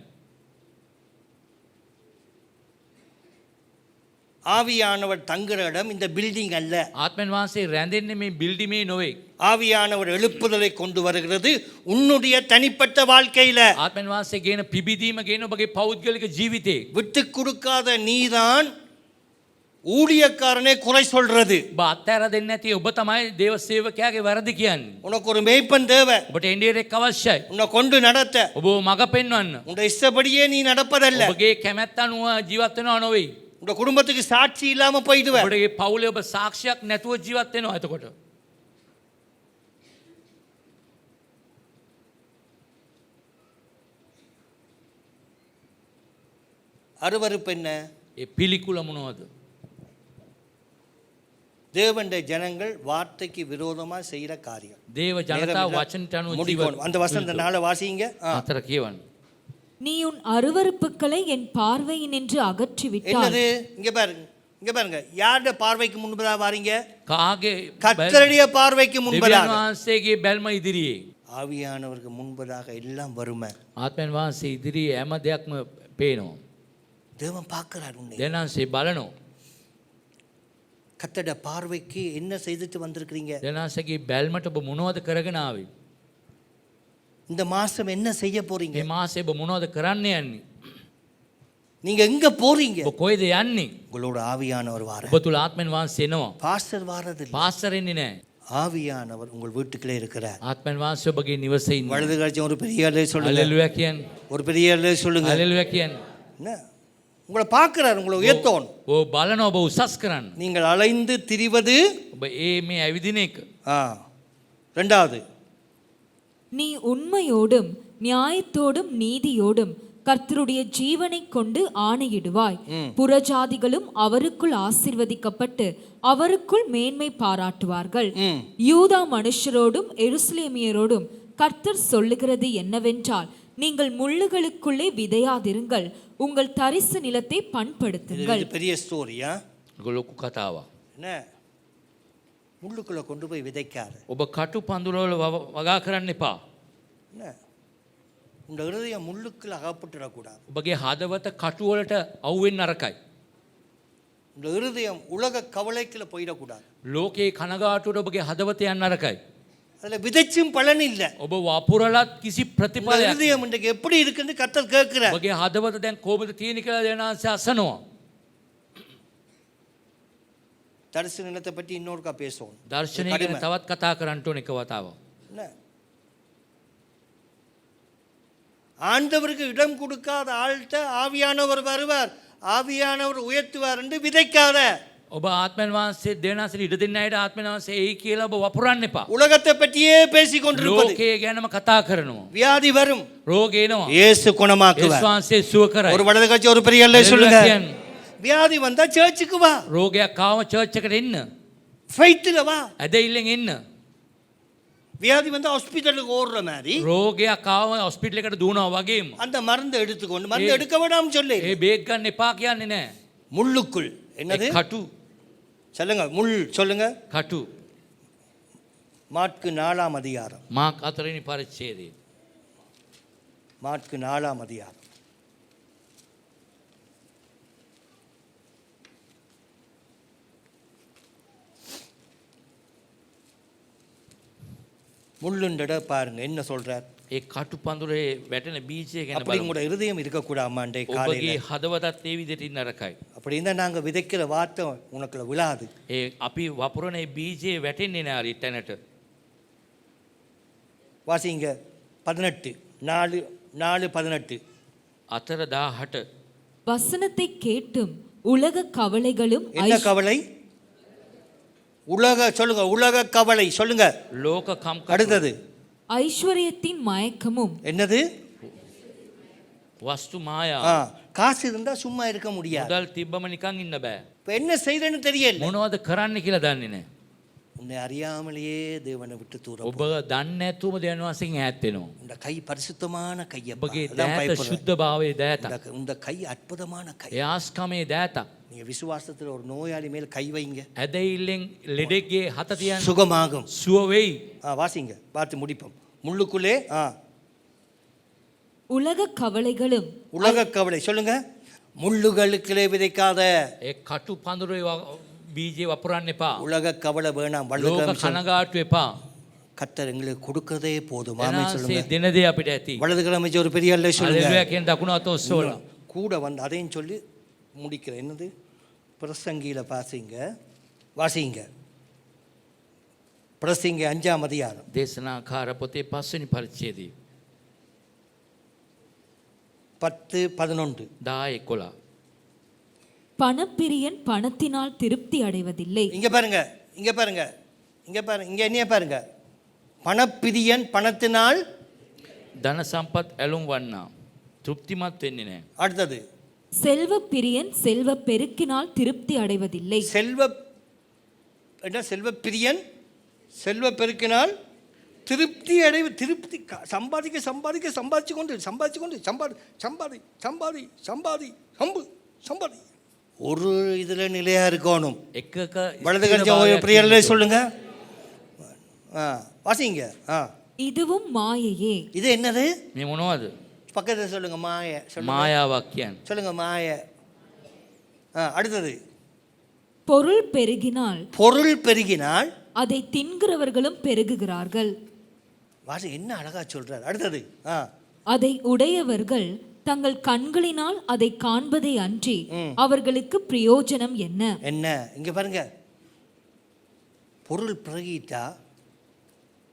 Speaker 3: ஆவியானவர் தங்குற இடம் இந்த பில்டிங் அல்ல.
Speaker 4: ආත්මන් වහන්සේ රැඳෙන්නේ මේ බිල්ඩිමේ නොවේ.
Speaker 3: ஆவியானவர் எழுப்புதலை கொண்டு வருகிறது உன்னுடைய தனிப்பட்ட வாழ்க்கையில.
Speaker 4: ආත්මන් වහන්සේ ගේන පිබිදීම ගේන ඔබගේ පෞද්ගලික ජීවිතේ.
Speaker 3: விட்டு கொடுக்காத நீதான் ஊழியக்காரனே குறை சொல்றது.
Speaker 4: ඔබ අත්හැර දෙන්නේ නැති ඔබ තමයි දේව සේවකයාගේ වැරදි කියන්නේ.
Speaker 3: உனக்கு ஒரு மேய்ப்பன் தேவை,
Speaker 4: ඔබට එන්ඩියරෙක් අවශ්‍යයි.
Speaker 3: உன்னை கொண்டு நடத்த.
Speaker 4: ඔබ මඟ පෙන්වන්න.
Speaker 3: உன்னுடைய இஷ்டப்படியே நீ நடப்பதல்ல.
Speaker 4: ඔබගේ කැමැත්ත අනුව ජීවත් වෙනවා නොවේ.
Speaker 3: உன்னுடைய குடும்பத்துக்கு சாட்சி இல்லாம போயிடுவ.
Speaker 4: ඔබගේ පවුලේ ඔබ සාක්ෂියක් නැතුව ජීවත් වෙනවා එතකොට.
Speaker 3: அருவருப்பு என்ன?
Speaker 4: ඒ පිළිකුල මොනවද?
Speaker 3: தேவனுடைய ஜனங்கள் வார்த்தைக்கு விரோதமா செய்யற காரியம்.
Speaker 4: දේව ජනතාව වචනට අනුව
Speaker 3: முடிக்கணும். அந்த வசந்த நாளை வாசிங்க.
Speaker 4: අතර කියවන්න.
Speaker 5: நீ உன் அருவருப்புகளை என் பார்வையினின்று அகற்றிவிட்டால்
Speaker 3: என்னது? இங்க பாருங்க, இங்க பாருங்க. யாருடைய பார்வைக்கு முன்பதா வாரீங்க?
Speaker 4: කාගේ
Speaker 3: கர்த்தருடைய பார்வைக்கு
Speaker 4: දෙවියන්
Speaker 3: முன்பதாக.
Speaker 4: වහන්සේගේ බැල්ම ඉදිරියේ.
Speaker 3: ஆவியானவருக்கு முன்பதாக எல்லாம் வருமே.
Speaker 4: ආත්මන් වහන්සේ ඉදිරියේ හැම දෙයක්ම පේනවා.
Speaker 3: தேவன் பார்க்கிறார் உன்னை.
Speaker 4: දෙනාන්සේ බලනවා.
Speaker 3: கர்த்தருடைய பார்வைக்கு என்ன செய்துட்டு வந்திருக்கிறீங்க?
Speaker 4: දෙනාන්සේගේ බැල්මට ඔබ මොනවද කරගෙන ආවේ?
Speaker 3: இந்த மாசம் என்ன செய்ய போறீங்க?
Speaker 4: මේ මාසේ ඔබ මොනවද කරන්න යන්නේ?
Speaker 3: நீங்க எங்க போறீங்க?
Speaker 4: ඔබ කොයිද යන්නේ?
Speaker 3: உங்களோட ஆவியானவர் வார.
Speaker 4: ඔබ තුල ආත්මන් වහන්සේ එනවා.
Speaker 3: பாஸ்டர் வாரது.
Speaker 4: පාස්ටර් එන්නේ නැහැ.
Speaker 3: ஆவியானவர் உங்கள் வீட்டுக்குள்ளே இருக்கிறார்.
Speaker 4: ආත්මන් වහන්සේ ඔබගේ නිවසේ ඉන්නවා.
Speaker 3: வலது கழிச்சு ஒரு பெரிய அல்லே சொல்லுங்க.
Speaker 4: හලෙලුයා කියන්නේ.
Speaker 3: ஒரு பெரிய அல்லே சொல்லுங்க.
Speaker 4: හලෙලුයා කියන්නේ.
Speaker 3: என்ன? உங்களை பார்க்கிறார், உங்களை உயர்த்தோன்.
Speaker 4: ඔබ බලනවා ඔබ උසස් කරන්න.
Speaker 3: நீங்கள் அலைந்து திரிவது.
Speaker 4: ඔබ මේ ඇවිදින එක.
Speaker 3: ரெண்டாவது,
Speaker 5: நீ உண்மையோடும் நியாயத்தோடும் நீதியோடும் கர்த்தருடைய ஜீவனை கொண்டு ஆணையிடுவாய். புறஜாதிகளும் அவருக்குள் ஆசீர்வதிக்கப்பட்டு அவருக்குள் மேன்மை பாராட்டுவார்கள். யூதா மனுஷரோடும் எருசலேமியரோடும் கர்த்தர் சொல்லுகிறது என்னவென்றால், நீங்கள் முள்ளுகளுக்குள்ளே விதையாதிருங்கள், உங்கள் தரிசு நிலத்தை பண்படுத்துங்கள்.
Speaker 3: பெரிய ஸ்டோரியா?
Speaker 4: ලොකු කතාවක්.
Speaker 3: என்ன? முள்ளுக்குள்ள கொண்டு போய் விதைக்காத.
Speaker 4: ඔබ කටු පඳුරවල වගා කරන්න එපා.
Speaker 3: என்ன? உங்க இருதயம் முள்ளுக்குள்ள அகப்பட்டுடக்கூடாது.
Speaker 4: ඔබගේ හදවත කටු වලට අවු වෙන්න නරකයි.
Speaker 3: உங்க இருதயம் உலக கவலைக்குள்ள போயிடக்கூடாது.
Speaker 4: ලෝකේ කනගාටුවට ඔබගේ හදවත යන්න නරකයි.
Speaker 3: அதுல விதைச்சும் பலன் இல்ல.
Speaker 4: ඔබ වපුරලත් කිසි
Speaker 3: உங்க
Speaker 4: ප්‍රතිඵලයක්.
Speaker 3: இருதயம் இன்றைக்கு எப்படி இருக்குன்னு கர்த்தர் கேட்கிறார்.
Speaker 4: ඔබගේ හදවත දැන් කොහොමද තියෙන කියලා දෙනාන්සේ අසනවා.
Speaker 3: தரிசு நிலத்தை பற்றி இன்னொருக்கா பேசுவோம்.
Speaker 4: දර්ශනය ගැන තවත් කතා කරන්න ඕන එක වතාවක්.
Speaker 3: என்ன? ஆண்டவருக்கு இடம் கொடுக்காத ஆள்கிட்ட ஆவியானவர் வருவார், ஆவியானவர் உயர்த்துவார் என்று விதைக்காத.
Speaker 4: ඔබ ආත්මයන් වහන්සේ දෙවනාසට ඉඩ දෙන්න අයට ආත්මයන් වහන්සේ එයි කියලා ඔබ වපුරන්න එපා.
Speaker 3: உலகத்தை பற்றியே பேசிக் கொண்டிருப்பது.
Speaker 4: ලෝකයේ ගැනම කතා කරනවා.
Speaker 3: வியாதி வரும்,
Speaker 4: රෝග එනවා.
Speaker 3: இயேசு
Speaker 4: යේසුස්
Speaker 3: குணமாக்குவார்.
Speaker 4: වහන්සේ සුව කරයි.
Speaker 3: ஒரு வலது கட்சி ஒரு பெரிய அல்ல சொல்லுங்க.
Speaker 4: කියන්නේ.
Speaker 3: வியாதி வந்தா சர்ச்சுக்கு வா,
Speaker 4: රෝගයක් ආවම චර්ච් එකට එන්න.
Speaker 3: ஃபெய்த்ல வா.
Speaker 4: ඇදහිල්ලෙන් එන්න.
Speaker 3: வியாதி வந்து ஹாஸ்பிட்டலுக்கு ஓடுற மாதிரி
Speaker 4: රෝගයක් ආවම හොස්පිටල් එකට දුවනවා වගේම.
Speaker 3: அந்த மருந்து எடுத்துக்கொண்டு மருந்து எடுக்க வேண்டாம்னு சொல்லி
Speaker 4: ඒ බේක් ගන්න එපා කියන්නේ නැහැ.
Speaker 3: முள்ளுக்குள் என்னது
Speaker 4: කටු
Speaker 3: சொல்லுங்க முள் சொல்லுங்க
Speaker 4: කටු
Speaker 3: மாற்கு 4ஆம் அதிகாரம்
Speaker 4: මාක් 4 වෙනි පරිච්ඡේදය.
Speaker 3: மாற்கு 4ஆம் அதிகாரம் முள்ளுண்டட பாருங்க என்ன சொல்றார்.
Speaker 4: ඒ කටු පඳුරේ වැටෙන බීජය ගැන
Speaker 3: அப்படி
Speaker 4: බලමු.
Speaker 3: உங்களோட இருதயம் இருக்கக்கூடாமாண்டே
Speaker 4: ඔබගේ
Speaker 3: காலையில
Speaker 4: හදවතත් ඒ විදිහට ඉන්න නරකයි.
Speaker 3: அப்படி இருந்தா நாங்க விதைக்கிற வார்த்தை உனக்குள்ள விழாது.
Speaker 4: ඒ අපි වපුරන ඒ බීජේ වැටෙන්නේ නැහැ හරි තැනට.
Speaker 3: வாசிங்க 18 4:18
Speaker 4: 4:18
Speaker 5: வசனத்தை கேட்டும் உலக கவலைகளும்
Speaker 3: என்ன கவலை? உலக சொல்லுங்க உலக கவலை சொல்லுங்க.
Speaker 4: ලෝක කම්කටොළු
Speaker 3: அடுத்தது
Speaker 5: ஐஸ்வர்யத்தின் மயக்கமும்
Speaker 3: என்னது?
Speaker 4: වස්තු මායාව.
Speaker 3: காசு இருந்தா சும்மா இருக்க முடியாது.
Speaker 4: මුදල් තිබ්බම නිකන් ඉන්න බෑ.
Speaker 3: இப்ப என்ன செய்யறேன்னு தெரியல.
Speaker 4: මොනවද කරන්න කියලා දන්නේ නැහැ.
Speaker 3: உன்னை அறியாமலேயே தேவனை விட்டு தூரம்
Speaker 4: ඔබ දන්නේ නැතුවම දෙවියන් වහන්සේගෙන් ඈත් වෙනවා.
Speaker 3: இந்த கை பரிசுத்தமான கையை
Speaker 4: ඔබගේ දෑත ශුද්ධභාවයේ දෑත.
Speaker 3: இந்த கை அற்புதமான கை.
Speaker 4: යාස්කමේ දෑත.
Speaker 3: நீங்க விசுவாசத்துல ஒரு நோயாளி மேல் கை வைங்க
Speaker 4: ඇදහිල්ලෙන් ලෙඩෙක්ගේ හත තියන්න
Speaker 3: சுகமாகும்.
Speaker 4: සුව වෙයි.
Speaker 3: வாசிங்க பார்த்து முடிப்போம். முள்ளுக்குள்ளே
Speaker 5: உலக கவலைகளும்
Speaker 3: உலக கவலை சொல்லுங்க. முள்ளுகளுக்குள்ளே விதைக்காத
Speaker 4: ඒ කටු පඳුරේ බීජේ වපුරන්න එපා.
Speaker 3: உலக கவலை வேணாம்.
Speaker 4: ලෝක
Speaker 3: வலது
Speaker 4: කනගාටු එපා.
Speaker 3: கர்த்தர் எங்களுக்கு கொடுக்கறதே போதும். ஆமென்
Speaker 4: එනාසේ
Speaker 3: சொல்லுங்க.
Speaker 4: දෙන දේ අපිට ඇති.
Speaker 3: வலது கிழமை ஒரு பெரிய அல்ல சொல்லுங்க.
Speaker 4: හalleluya කියන දකුණ අත ඔස්සවලා.
Speaker 3: கூட வந்து அதையும் சொல்லி முடிக்கிறேன். என்னது? பிரசங்கியில வாசிங்க பிரசங்கி 5ஆம் அதிகாரம்
Speaker 4: දේශනාකාර පොතේ 5 වෙනි පරිච්ඡේදය
Speaker 3: 10-11
Speaker 4: 10-11
Speaker 5: பணப்பிரியன் பணத்தினால் திருப்தி அடைவதில்லை.
Speaker 3: இங்க பாருங்க இங்க பாருங்க இங்க பாருங்க இங்க என்னைய பாருங்க. பணப்பிரியன் பணத்தினால்
Speaker 4: ධන සම්පත් ඇලුම් වන්නා තෘප්තිමත් වෙන්නේ නැහැ.
Speaker 3: அடுத்தது
Speaker 5: செல்வ பிரியன் செல்வ பெருக்கினால் திருப்தி அடைவதில்லை.
Speaker 3: செல்வ பிரியன் செல்வ பெருக்கினால் திருப்தி திருப்தி சம்பாதிக்க சம்பாதிக்க சம்பாதிச்சு கொண்டு சம்பாதி ஒரு இதுல நிலையா இருக்கணும்.
Speaker 4: එකක
Speaker 3: வலது கட்சி பிரியல்ல சொல்லுங்க. வாசிங்க.
Speaker 5: இதுவும் மாயையே.
Speaker 3: இது என்னது?
Speaker 4: මේ මොනවද?
Speaker 3: பக்கத்துல சொல்லுங்க. மாய
Speaker 4: මායාවක් කියන්නේ.
Speaker 3: சொல்லுங்க மாய. அடுத்தது
Speaker 5: பொருள் பெருகினால் அதை
Speaker 3: அதை
Speaker 5: தின்கிறவர்களும் பெருகுகிறார்கள்.
Speaker 3: வாசி என்ன அழகா சொல்றார். அடுத்தது
Speaker 5: அதை உடையவர்கள் தங்கள் கண்களினால் அதை காண்பதை அன்றி அவர்களுக்கு பிரயோஜனம் என்ன?
Speaker 3: இங்க பாருங்க. பொருள் பெருகிட்டா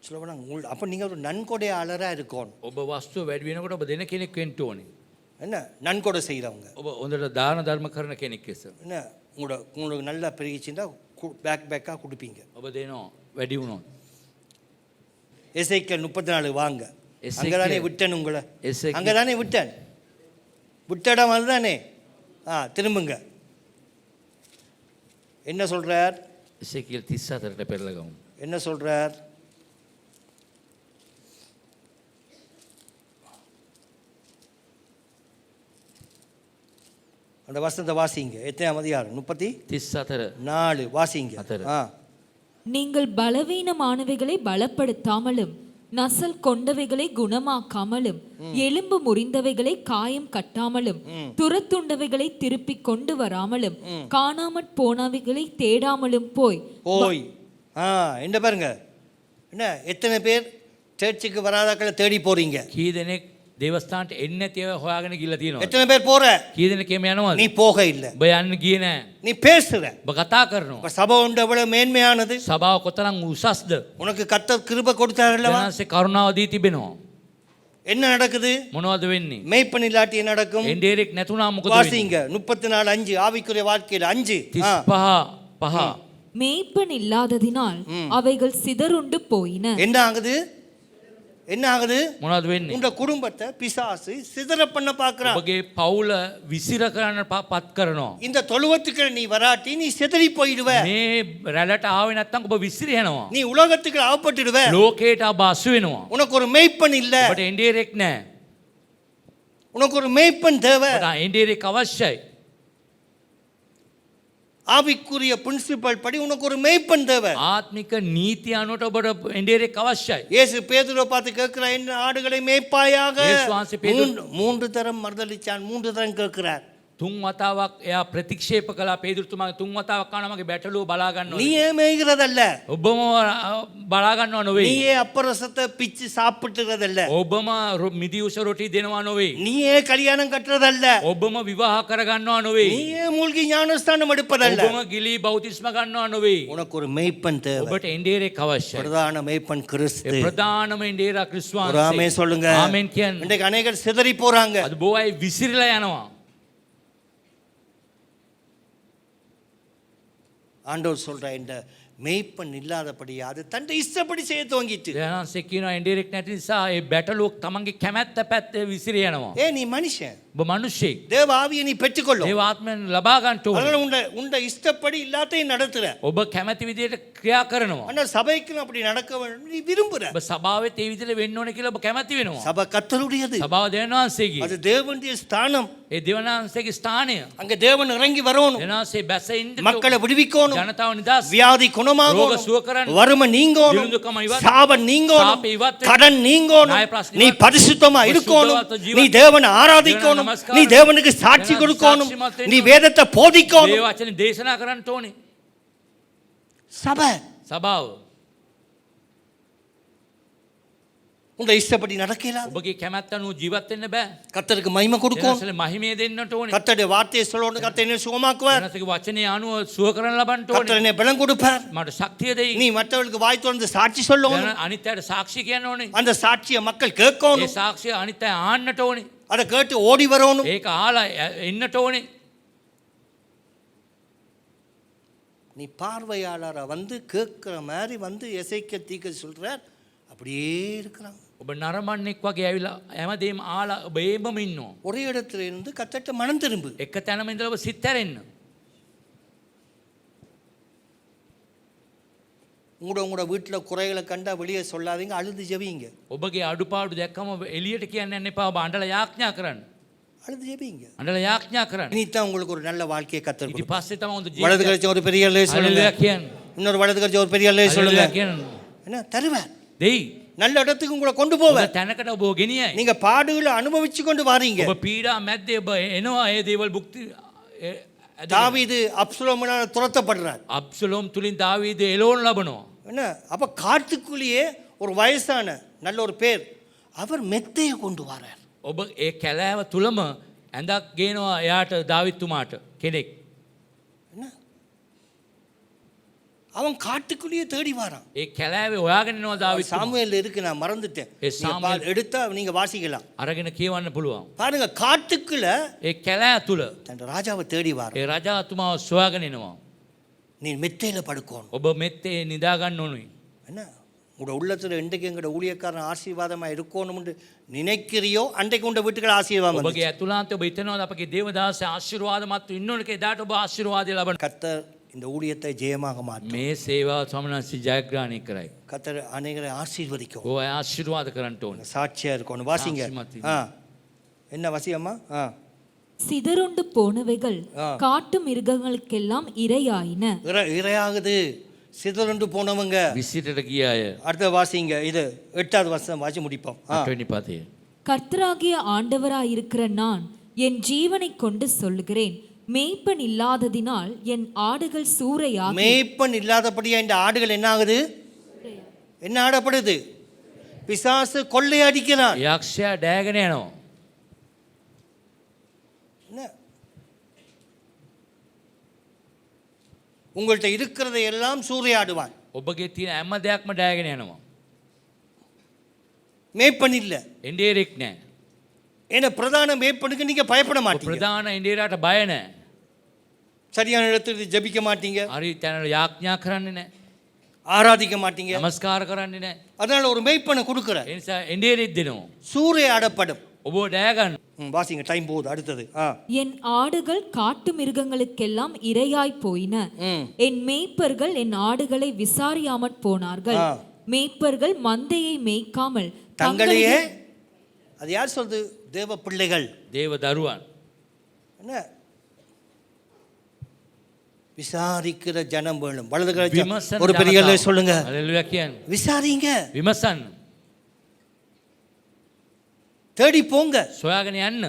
Speaker 3: சொல்லுவாங்க. அப்ப நீங்க ஒரு நன்கொடையாளரா இருக்கணும்.
Speaker 4: ඔබ වස්තුව වැඩි වෙනකොට ඔබ දෙන කෙනෙක් වෙන්න ඕනේ.
Speaker 3: என்ன நன்கொடை செய்கிறவங்க.
Speaker 4: ඔබ හොඳට දාන ධර්ම කරන කෙනෙක් ලෙස.
Speaker 3: என்ன உங்களுக்கு நல்லா பெருகிச்சுன்னா பேக்காக கொடுப்பீங்க.
Speaker 4: ඔබ දෙනවා වැඩි වුණොත්.
Speaker 3: எசேக்கியேல் 34 வாங்க. அங்கதானே விட்டேன் உங்களை. அங்கதானே விட்டேன். விட்டடம் அதுதானே. திரும்புங்க. என்ன சொல்றார்?
Speaker 4: එසේකියල් 34ට පෙරලා ගමු.
Speaker 3: என்ன சொல்றார்? அந்த வசனத்தை வாசிங்க. எத்தனையாம் அதிகாரம்? 34 வாசிங்க.
Speaker 5: நீங்கள் பலவீனமானவைகளை பலப்படுத்தாமலும் நசல் கொண்டவைகளை குணமாக்காமலும் எலும்பு முறிந்தவைகளை காயம் கட்டாமலும் துரத்துண்டவைகளை திருப்பி கொண்டு வராமலும் காணாமற் போனவைகளை தேடாமலும் போய்
Speaker 3: என்ன பாருங்க. என்ன எத்தனை பேர் சர்ச்சுக்கு வராதாக்களை தேடி போறீங்க?
Speaker 4: කී දෙනෙක් දේවස්ථානට එන්නේ නැති ඒවා හොයාගෙන ගිහලා තියෙනවා.
Speaker 3: எத்தனை பேர் போற?
Speaker 4: කී දෙනෙක් එමෙ යනවද?
Speaker 3: நீ போக இல்ல.
Speaker 4: ඔබ යන්න ගියේ නැහැ.
Speaker 3: நீ பேசுற.
Speaker 4: ඔබ කතා කරනවා.
Speaker 3: இப்ப சபை உண்டு எவ்வளவு மேன்மையானது.
Speaker 4: සභාව කොතරම් උසස්ද?
Speaker 3: உனக்கு கர்த்தர் கிருபை கொடுத்தாருல்ல.
Speaker 4: ඊට කරුණාව දී තිබෙනවා.
Speaker 3: என்ன நடக்குது?
Speaker 4: මොනවද වෙන්නේ?
Speaker 3: மேய்ப்பன் இல்லாட்டி என்ன நடக்கும்?
Speaker 4: එන්ඩේරෙක් නැතුණා මොකද වෙන්නේ?
Speaker 3: வாசிங்க 34:5 ஆவிக்குரிய வாழ்க்கையில 5
Speaker 4: 35
Speaker 5: மேய்ப்பன் இல்லாததினால் அவைகள் சிதறுண்டு போயின.
Speaker 3: என்ன ஆகுது? என்ன ஆகுது?
Speaker 4: මොනවද වෙන්නේ?
Speaker 3: உங்க குடும்பத்தை பிசாசு சிதற பண்ண பார்க்கறான்.
Speaker 4: ඔබගේ පවුල විසිර කරන්න පත් කරනවා.
Speaker 3: இந்த தொழுவத்துக்கு நீ வராட்டி நீ சிதறி போயிடுவ.
Speaker 4: මේ රැළට ආවේ නැත්නම් ඔබ විසිර යනවා.
Speaker 3: நீ உலகத்துக்கு ஆப்பட்டுடுவ.
Speaker 4: ලෝකයට ඔබ අසු වෙනවා.
Speaker 3: உனக்கு ஒரு மேய்ப்பன் இல்ல.
Speaker 4: ඔබට එන්ඩියරෙක් නැහැ.
Speaker 3: உனக்கு ஒரு மேய்ப்பன் தேவை.
Speaker 4: ඔබට එන්ඩියරෙක් අවශ්‍යයි.
Speaker 3: ஆவிக்குரிய பிரின்சிபல் படி உனக்கு ஒரு மேய்ப்பன் தேவை.
Speaker 4: ආත්මික නීති අනුවට ඔබට එන්ඩියරෙක් අවශ්‍යයි.
Speaker 3: இயேசு பேதுருவை பார்த்து கேட்கிறார், என் ஆடுகளை மேய்ப்பாயாக.
Speaker 4: இயேசு வாசி பேதுரு-
Speaker 3: மூன்று தரம் மறுதலிச்சான், மூன்று தரம் கேட்கிறார்.
Speaker 4: තුන් වතාවක් එයා ප්‍රතික්ෂේප කළා. පේදුරුතුමාගේ තුන් වතාවක් කනවා මගේ බැටළුව බලා ගන්න
Speaker 3: நீ
Speaker 4: ඕනේ.
Speaker 3: ஏன் மேய்கிறதல்ல,
Speaker 4: ඔබම බලා ගන්නව නෙවෙයි.
Speaker 3: நீயே அப்பரசத்தை பிச்சு சாப்பிட்டுறதல்ல,
Speaker 4: ඔබම මිදි උස රොටි දෙනවා නෙවෙයි.
Speaker 3: நீயே கல்யாணம் கட்டுறதல்ல,
Speaker 4: ඔබම විවාහ කර ගන්නව නෙවෙයි.
Speaker 3: நீயே மூழ்கி ஞானஸ்தானம் எடுப்பதல்ல.
Speaker 4: ඔබම ගිලී බෞතිස්ම ගන්නව නෙවෙයි.
Speaker 3: உனக்கு ஒரு மேய்ப்பன் தேவை.
Speaker 4: ඔබට එන්ඩියරෙක් අවශ්‍යයි.
Speaker 3: பிரதான மேய்ப்பன்
Speaker 4: ඒ
Speaker 3: கிறிஸ்து.
Speaker 4: ප්‍රධානම එන්ඩියරා ක්‍රිස්තුස්
Speaker 3: ஒரு ஆமே
Speaker 4: වහන්සේ.
Speaker 3: சொல்லுங்க.
Speaker 4: ආමෙන් කියන්න.
Speaker 3: இன்றைக்கு அநேகர் சிதறி போறாங்க.
Speaker 4: අද බොහෝ අය විසිරලා යනවා.
Speaker 3: ஆண்டவர் சொல்ற இந்த மேய்ப்பன் இல்லாதபடியா அது தன்னை இஷ்டப்படி செய்ய துவங்கிட்டு.
Speaker 4: දෙවනාන්සේ කියනවා එන්ඩියරෙක් නැති නිසා ඒ බැටළුව තමන්ගේ කැමැත්ත පැත්තේ විසිර යනවා.
Speaker 3: ஏ நீ மனுஷன்,
Speaker 4: ඔබ මිනිස්සෙක්.
Speaker 3: தேவ ஆவியை நீ பெற்றுக்கொள்ளும்.
Speaker 4: දේව ආත්මයෙන් ලබා ගන්න ඕනේ.
Speaker 3: அதனால உண்ட இஷ்டப்படி எல்லாத்தையும் நடத்துற.
Speaker 4: ඔබ කැමැති විදිහට ක්‍රියා කරනවා.
Speaker 3: ஆனா சபைக்கு அப்படி நடக்க வேண்டும் நீ விரும்புற.
Speaker 4: ඔබ සභාවෙත් ඒ විදිහට වෙන්න ඕනේ කියලා ඔබ කැමැති වෙනවා.
Speaker 3: சபை கர்த்தருடையது,
Speaker 4: සභාව දෙවනාන්සේගේ.
Speaker 3: அது தேவனுடைய ஸ்தானம்.
Speaker 4: ඒ දෙවනාන්සේගේ ස්ථානය.
Speaker 3: அங்க தேவன் இறங்கி வரணும்,
Speaker 4: දෙවනාන්සේ බැස ඉන්න
Speaker 3: மக்களை விடுவிக்கணும்,
Speaker 4: ජනතාව නිදහස්.
Speaker 3: வியாதி
Speaker 4: ரோக
Speaker 3: குணமாகணும்,
Speaker 4: சுக කරන්න.
Speaker 3: வறுமை நீங்கணும்,
Speaker 4: விருந்துකම ඉවත්.
Speaker 3: சாபம் நீங்கணும்,
Speaker 4: சாப ඉවත්.
Speaker 3: கடன் நீங்கணும்,
Speaker 4: ණය ප්‍රශ්න
Speaker 3: நீ
Speaker 4: ඉවත්.
Speaker 3: பரிசுத்தமா இருக்கணும்,
Speaker 4: சுத்தவாத ஜீவன்.
Speaker 3: நீ தேவனை ஆராதிக்கணும்,
Speaker 4: தேவனை நமஸ்காரம்.
Speaker 3: நீ தேவனுக்கு சாட்சி
Speaker 4: தேவனை
Speaker 3: கொடுக்கணும்,
Speaker 4: சாட்சிமත් වෙන්න
Speaker 3: நீ
Speaker 4: ඕනේ.
Speaker 3: வேதத்தை
Speaker 4: දේව
Speaker 3: போதிக்கணும்.
Speaker 4: වචනේ දේශනා කරන්න ඕනේ.
Speaker 3: சபை
Speaker 4: සභාව
Speaker 3: உங்க இஷ்டப்படி நடக்கலாம்.
Speaker 4: ඔබගේ කැමැත්ත අනුව ජීවත් වෙන්න බෑ.
Speaker 3: கர்த்தருக்கு மகிமை கொடுக்கணும்,
Speaker 4: දෙවනාන්සේට මහිමය දෙන්නට ඕනේ.
Speaker 3: கர்த்தருடைய வார்த்தையை சொல்லணும், கர்த்தர் என்னை சுகமாக்குவார்,
Speaker 4: දෙවනාන්සේගේ වචනේ අනුව සුව කරන්න ලබන්න
Speaker 3: கர்த்தர்
Speaker 4: ඕනේ.
Speaker 3: என்னை பலம் கொடுப்பார்.
Speaker 4: මට ශක්තිය දෙයි.
Speaker 3: நீ மற்றவர்களுக்கு வாய் திறந்து சாட்சி சொல்லணும்,
Speaker 4: දෙවන අනිත් අයට සාක්ෂි කියන්න ඕනේ.
Speaker 3: அந்த சாட்சியை மக்கள்
Speaker 4: ඒ
Speaker 3: கேட்கணும்,
Speaker 4: සාක්ෂිය අනිත් අය ආන්නට ඕනේ.
Speaker 3: அதை கேட்டு ஓடி வரணும்.
Speaker 4: ඒක ආලා එන්නට ඕනේ.
Speaker 3: நீ பார்வையாளரை வந்து கேட்குற மாதிரி வந்து எசேக்கியா தீர்க்கதரிசி சொல்றார், அப்படியே இருக்கிறாங்க.
Speaker 4: ඔබ නරඹන්නෙක් වගේ ඇවිල්ලා හැමදේම ආලා ඔබ ඒබම ඉන්නවා.
Speaker 3: ஒரே இடத்துல இருந்து கத்தட்ட மனம் திரும்பு.
Speaker 4: එක තැනම ඉඳලා ඔබ සිත් ඇරෙන්න.
Speaker 3: உங்களோட வீட்டில் குறைகளை கண்டா வெளியே சொல்லாதீங்க, அழுது ஜெபிங்க,
Speaker 4: ඔබගේ අඩුපාඩු දැක්කම එළියට කියන්න යන්න එපා. ඔබ අඬලා යාඥා කරන්න.
Speaker 3: அழுது ஜெபிங்க.
Speaker 4: අඬලා යාඥා කරන්න.
Speaker 3: இனித்தான் உங்களுக்கு ஒரு நல்ல வாழ்க்கையை
Speaker 4: ඊට
Speaker 3: கத்தர்.
Speaker 4: පස්සේ තමයි හොඳ
Speaker 3: வலது
Speaker 4: ජීවිතයක්.
Speaker 3: கழிச்ச ஒரு பெரிய அல்லே சொல்லுங்க,
Speaker 4: හalleluya කියන්න.
Speaker 3: இன்னொரு வலது கழிச்ச ஒரு பெரிய அல்லே சொல்லுங்க.
Speaker 4: හalleluya කියන්න.
Speaker 3: என்ன தருவேன்,
Speaker 4: දෙයි.
Speaker 3: நல்ல இடத்துக்கு உங்களை கொண்டு
Speaker 4: ඔබ
Speaker 3: போவேன்.
Speaker 4: තැනකට ඔබ ගෙනියයි.
Speaker 3: நீங்க பாடுகளை அனுபவிச்சு கொண்டு வாரீங்க.
Speaker 4: ඔබ පීඩා මැද්දේ ඔබ එනවා ඒ දේවල් භුක්ති
Speaker 3: தாவீது அப்சலோமினால துரத்தப்படுறார்.
Speaker 4: අබ්සලෝම් තුලින් දාවීද එළවනු ලබනවා.
Speaker 3: என்ன அப்ப காட்டுக்குள்ளேயே ஒரு வயசான நல்ல ஒரு பேர் அவர் மெத்தையை கொண்டு வரார்.
Speaker 4: ඔබ ඒ කැලෑව තුලම ඇඳක් ගේනවා එයාට දාවිත්තුමාට කෙනෙක්.
Speaker 3: என்ன அவன் காட்டுக்குள்ளேயே தேடி வாரான்.
Speaker 4: ඒ කැලෑවේ හොයාගෙන යනවා දාවිත්තුමා.
Speaker 3: சாமுவேல் இருக்கு, நான் மறந்துட்டேன்.
Speaker 4: ஏ,
Speaker 3: நீங்க
Speaker 4: சாமுவேல்.
Speaker 3: எடுத்தா நீங்க வாசிக்கலாம்.
Speaker 4: අරගෙන කියවන්න පුළුවන්.
Speaker 3: பாருங்க, காட்டுக்குள்ள
Speaker 4: ඒ කැලෑ තුල
Speaker 3: தன் ராஜாவை தேடி வாரான்.
Speaker 4: ඒ රජතුමාව සොයාගෙන එනවා.
Speaker 3: நீ மெத்தையில படுக்கணும்.
Speaker 4: ඔබ මෙත්තේ නිදා ගන්න ඕනේ.
Speaker 3: என்ன உங்களோட உள்ளத்துல இன்றைக்கு எங்களோட ஊழியக்காரன் ஆசீர்வாதமா இருக்கணும்னு நினைக்கிறியோ அன்றைக்கு உண்ட வீட்டுக்கு ஆசீர்வாதம்
Speaker 4: ඔබගේ ඇතුළාන්තේ ඔබ හිතනවාද අපගේ දේවදාස ආශිර්වාදමත් ඉන්න ඕනේ කියලා එදාට ඔබ ආශිර්වාදය ලබන්න.
Speaker 3: கர்த்தர் இந்த ஊழியத்தை ஜெயமாக மாற்றும்.
Speaker 4: මේ සේවාව සමනන්සි ජයග්‍රහණය කරයි.
Speaker 3: கர்த்தர் அநேகரை ஆசீர்வதிக்கும்.
Speaker 4: ඔය ආශිර්වාද කරන්න ඕනේ.
Speaker 3: சாட்சியா இருக்கணும். வாசிங்க.
Speaker 4: சாட்சிமத்தி.
Speaker 3: என்ன வாசியம்மா?
Speaker 5: சிதறுண்டு போனவைகள் காட்டு மிருகங்களுக்கெல்லாம் இரையாயின.
Speaker 3: இரையாகுது, சிதறண்டு போனவங்க.
Speaker 4: විසිටට ගිය අය.
Speaker 3: அடுத்த வாசிங்க, இது 8வது வசனம் வாசி முடிப்போம்.
Speaker 4: 8 වෙනි පදය.
Speaker 5: கர்த்தராகிய ஆண்டவராயிருக்கிற நான் என் ஜீவனைக் கொண்டு சொல்லுகிறேன், மேய்ப்பன் இல்லாததினால் என் ஆடுகள் சூறையாகி.
Speaker 3: மேய்ப்பன் இல்லாதபடியா இந்த ஆடுகள் என்ன ஆகுது? என்ன ஆடப்படுது? பிசாசு கொள்ளை அடிக்கிறான்.
Speaker 4: යක්ෂයා ඩෑගෙන යනවා.
Speaker 3: என்ன உங்கள்கிட்ட இருக்கிறதை எல்லாம் சூறையாடுவான்.
Speaker 4: ඔබගේ තියෙන හැම දෙයක්ම ඩෑගෙන යනවා.
Speaker 3: மேய்ப்பன் இல்ல.
Speaker 4: එන්ඩියරෙක් නැහැ.
Speaker 3: ஏன்னா பிரதான மேய்ப்பனுக்கு நீங்க பயப்பட மாட்டீங்க.
Speaker 4: ප්‍රධාන එන්ඩියරාට බය නැහැ.
Speaker 3: சரியான இடத்துல ஜெபிக்க மாட்டீங்க.
Speaker 4: හරි තැනට යාඥා කරන්නේ නැහැ.
Speaker 3: ஆராதிக்க மாட்டீங்க.
Speaker 4: නමස්කාර කරන්නේ නැහැ.
Speaker 3: அதனால ஒரு மெய்ப்பனை கொடுக்குற.
Speaker 4: ඒ නිසා එඬේරිත් දෙනවා.
Speaker 3: சூறையாடப்படும்.
Speaker 4: ඔබ ඩෑ ගන්න.
Speaker 3: வாசிங்க, டைம் போகுது. அடுத்தது
Speaker 5: என் ஆடுகள் காட்டு மிருகங்களுக்கெல்லாம் இரையாய் போயின. என் மேய்ப்பர்கள் என் ஆடுகளை விசாரியாமற் போனார்கள். மேய்ப்பர்கள் மந்தையை மேய்க்காமல்
Speaker 3: தங்களையே, அது யார் சொல்றது? தேவ பிள்ளைகள்,
Speaker 4: දේව දරුවන්.
Speaker 3: என்ன விசாரிக்கிற ஜனம் வேணும். வலது கை
Speaker 4: විමසන
Speaker 3: ஒரு பெரிய
Speaker 4: ජනතාව.
Speaker 3: சொல்லுங்க,
Speaker 4: හලෙලුයා කියන්නේ.
Speaker 3: விசாரிங்க,
Speaker 4: විමසන්න.
Speaker 3: தேடி போங்க.
Speaker 4: සොයාගෙන යන්න.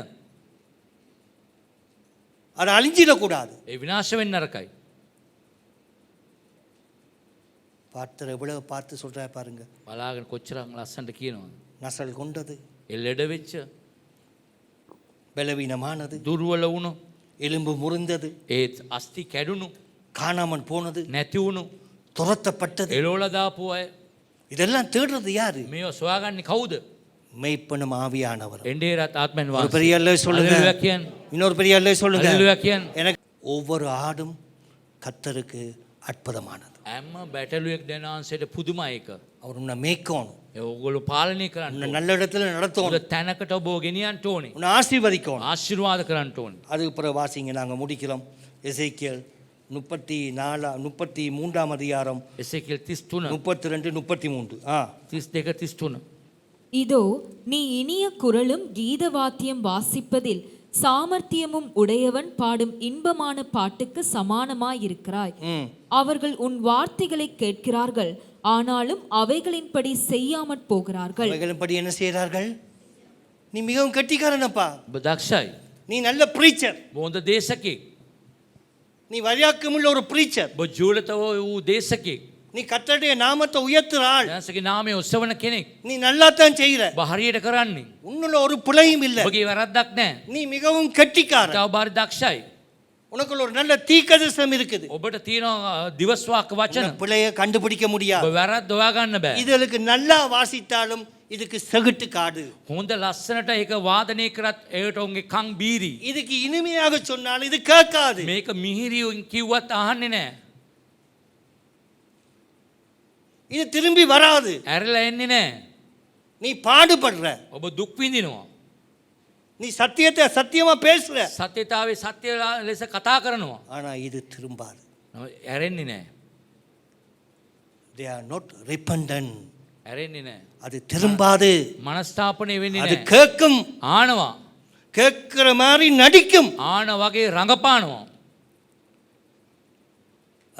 Speaker 3: அது அழிஞ்சிடக்கூடாது.
Speaker 4: ඒ විනාශ වෙන්න නරකයි.
Speaker 3: பார்த்தர் எவ்வளவு பார்த்து சொல்றா பாருங்க.
Speaker 4: බලාගෙන කොච්චරක් ලස්සනට කියනවා.
Speaker 3: நசல் கொண்டது,
Speaker 4: ඒ ලෙඩ වෙච්ච,
Speaker 3: பலவீனமானது,
Speaker 4: දුර්වල වුණු,
Speaker 3: எலும்பு முறிந்தது,
Speaker 4: ඒ අස්ති කැඩුණු,
Speaker 3: காணாமல் போனது,
Speaker 4: නැති වුණු,
Speaker 3: துரத்தப்பட்டது,
Speaker 4: එලෝල දාපු අය.
Speaker 3: இதெல்லாம் தேடுறது யாரு?
Speaker 4: මේව සොයාගන්නේ කවුද?
Speaker 3: மெய்ப்பனும் ஆவியானவர்.
Speaker 4: එඬේරත් ආත්මෙන්
Speaker 3: ஒரு
Speaker 4: වාසය.
Speaker 3: பெரிய அல்ல சொல்லுங்க.
Speaker 4: හලෙලුයා කියන්නේ.
Speaker 3: இன்னொரு பெரிய அல்ல சொல்லுங்க.
Speaker 4: හලෙලුයා කියන්නේ.
Speaker 3: எனக்கு ஒவ்வொரு ஆடும் கர்த்தருக்கு அற்புதமானது.
Speaker 4: හැම බැටළුවෙක් දෙනාන්සේට පුදුමයි ඒක.
Speaker 3: அவர் உன்னை மேய்க்கணும்,
Speaker 4: ඒ ඔයගොල්ලෝ පාලනය කරන්න
Speaker 3: உன்னை
Speaker 4: ඕනේ.
Speaker 3: நல்ல இடத்துல நடத்தணும்,
Speaker 4: ඔය තැනකට ඔබ ගෙනියන්න ඕනේ.
Speaker 3: உன்னை ஆசீர்வதிக்கணும்.
Speaker 4: ආශිර්වාද කරන්න ඕනේ.
Speaker 3: அதுக்கு பிறகு வாசிங்க, நாங்கள் முடிக்கிறோம். எசேக்கியேல் 33 அதிகாரம்
Speaker 4: එසේකියල් 33
Speaker 3: 32 33.
Speaker 4: 32 33.
Speaker 5: இதோ நீ இனிய குரலும் கீதவாத்தியம் வாசிப்பதில் சாமர்த்தியமும் உடையவன் பாடும் இன்பமான பாட்டுக்கு சமானமாயிருக்கிறாய். அவர்கள் உன் வார்த்தைகளை கேட்கிறார்கள், ஆனாலும் அவைகளின்படி செய்யாமற் போகிறார்கள்.
Speaker 3: அவைகளின்படி என்ன செய்கிறார்கள்? நீ மிகவும் கெட்டிக்காரனப்பா,
Speaker 4: ඔබ දක්ෂයි.
Speaker 3: நீ நல்ல ப்ரீச்சர்,
Speaker 4: බොහොඳ දේශකෙක්.
Speaker 3: நீ வரியாக்கமுள்ள ஒரு ப்ரீச்சர்,
Speaker 4: ඔබ ජීවිතව වූ දේශකෙක්.
Speaker 3: நீ கர்த்தருடைய நாமத்தை உயர்த்துற ஆள்,
Speaker 4: දැන්සගේ නාමය ඔස්සවන කෙනෙක්.
Speaker 3: நீ நல்லா தான் செய்யற,
Speaker 4: ඔබ හරියට කරන්නේ.
Speaker 3: உன்னுள்ள ஒரு பிழையும் இல்லை,
Speaker 4: ඔබගේ වැරද්දක් නැහැ.
Speaker 3: நீ மிகவும் கெட்டிக்காரன்,
Speaker 4: තව බාරි දක්ෂයි.
Speaker 3: உனக்குள்ள ஒரு நல்ல தீர்க்கதரிசனம் இருக்குது.
Speaker 4: ඔබට තියෙනවා දිවස්වාක් වචන.
Speaker 3: பிழையை கண்டுபிடிக்க முடியாது.
Speaker 4: ඔබ වැරද්ද හොයාගන්න බෑ.
Speaker 3: இதுக்கு நல்லா வாசித்தாலும் இதுக்கு செகுட்டு காடு.
Speaker 4: හොඳ ලස්සනට ඒක වාදනය කරත් ඒකට උන්ගේ කන් බීරි.
Speaker 3: இதுக்கு இனிமையாக சொன்னால் இது கேட்காது.
Speaker 4: මේක මිහිරියෙන් කිව්වත් අහන්නේ නැහැ.
Speaker 3: இது திரும்பி வராது.
Speaker 4: ඇරලා එන්නේ නැහැ.
Speaker 3: நீ பாடுபடுற,
Speaker 4: ඔබ දුක් විඳිනවා.
Speaker 3: நீ சத்தியத்தை சத்தியமா பேசுற,
Speaker 4: සත්‍යතාවේ සත්‍ය ලෙස කතා කරනවා.
Speaker 3: ஆனா இது திரும்பாது.
Speaker 4: ඇරෙන්නේ නැහැ.
Speaker 3: they are not repentant.
Speaker 4: ඇරෙන්නේ නැහැ.
Speaker 3: அது திரும்பாது.
Speaker 4: මනස්ථාපනය වෙන්නේ
Speaker 3: அது
Speaker 4: නැහැ.
Speaker 3: கேட்கும்,
Speaker 4: ආනවා.
Speaker 3: கேட்கிற மாதிரி நடிக்கும்,
Speaker 4: ආන වගේ රඟපානවා.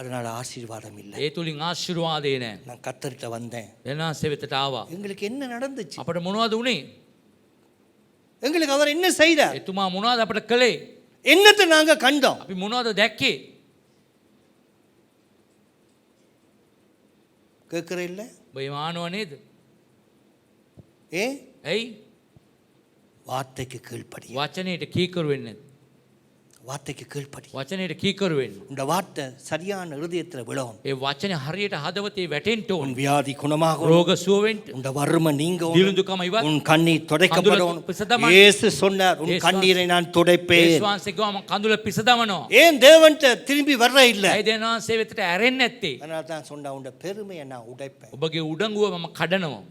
Speaker 3: அதனால ஆசீர்வாதம் இல்லை.
Speaker 4: ඒ තුලින් ආශිර්වාදේ නැහැ.
Speaker 3: நான் கர்த்தர்கிட்ட வந்தேன்,
Speaker 4: දෙනාසේ වෙතට ආවා.
Speaker 3: எங்களுக்கு என்ன நடந்துச்சு?
Speaker 4: අපිට මොනවද උනේ?
Speaker 3: எங்களுக்கு அவர் என்ன செய்தார்?
Speaker 4: එතුමා මොනවද අපිට කළේ?
Speaker 3: என்னத்தை நாங்க கண்டோம்?
Speaker 4: අපි මොනවද දැක්කේ?
Speaker 3: கேட்கிற இல்ல?
Speaker 4: ඔබ මානව නේද?
Speaker 3: ஏ
Speaker 4: ඇයි?
Speaker 3: வார்த்தைக்கு கீழ்ப்படி,
Speaker 4: වචනයට කීකරු වෙන්නේ?
Speaker 3: வார்த்தைக்கு கீழ்ப்படி.
Speaker 4: වචනයට කීකරු වෙන්න.
Speaker 3: இந்த வார்த்தை சரியான இருதயத்துல விழும்.
Speaker 4: ඒ වචනේ හරියට හදවතේ වැටෙන්න
Speaker 3: உன்
Speaker 4: ඕන.
Speaker 3: வியாதி குணமாகும்,
Speaker 4: රෝග සුව වෙන්න.
Speaker 3: உன் வறுமை நீங்கும்,
Speaker 4: දිනුදුකම ඉවත්.
Speaker 3: உன் கண்ணீர் துடைக்கப்படும்.
Speaker 4: கந்துல பிசதமன்.
Speaker 3: இயேசு சொன்னார், உன்
Speaker 4: இயேசு
Speaker 3: கண்ணீரை நான் துடைப்பேன்.
Speaker 4: යේසුස් වහන්සේ ගාම කඳුල පිසදමනවා.
Speaker 3: ஏன் தேவன்ட்ட திரும்பி வர்ற இல்ல?
Speaker 4: ඇයි දෙනාසේ වෙතට ඇරෙන්නේ නැත්තේ?
Speaker 3: அதனால தான் சொன்னா, உன் பெருமையை நான் உடைப்பேன்.
Speaker 4: ඔබගේ උඩඟුව මම කඩනවා.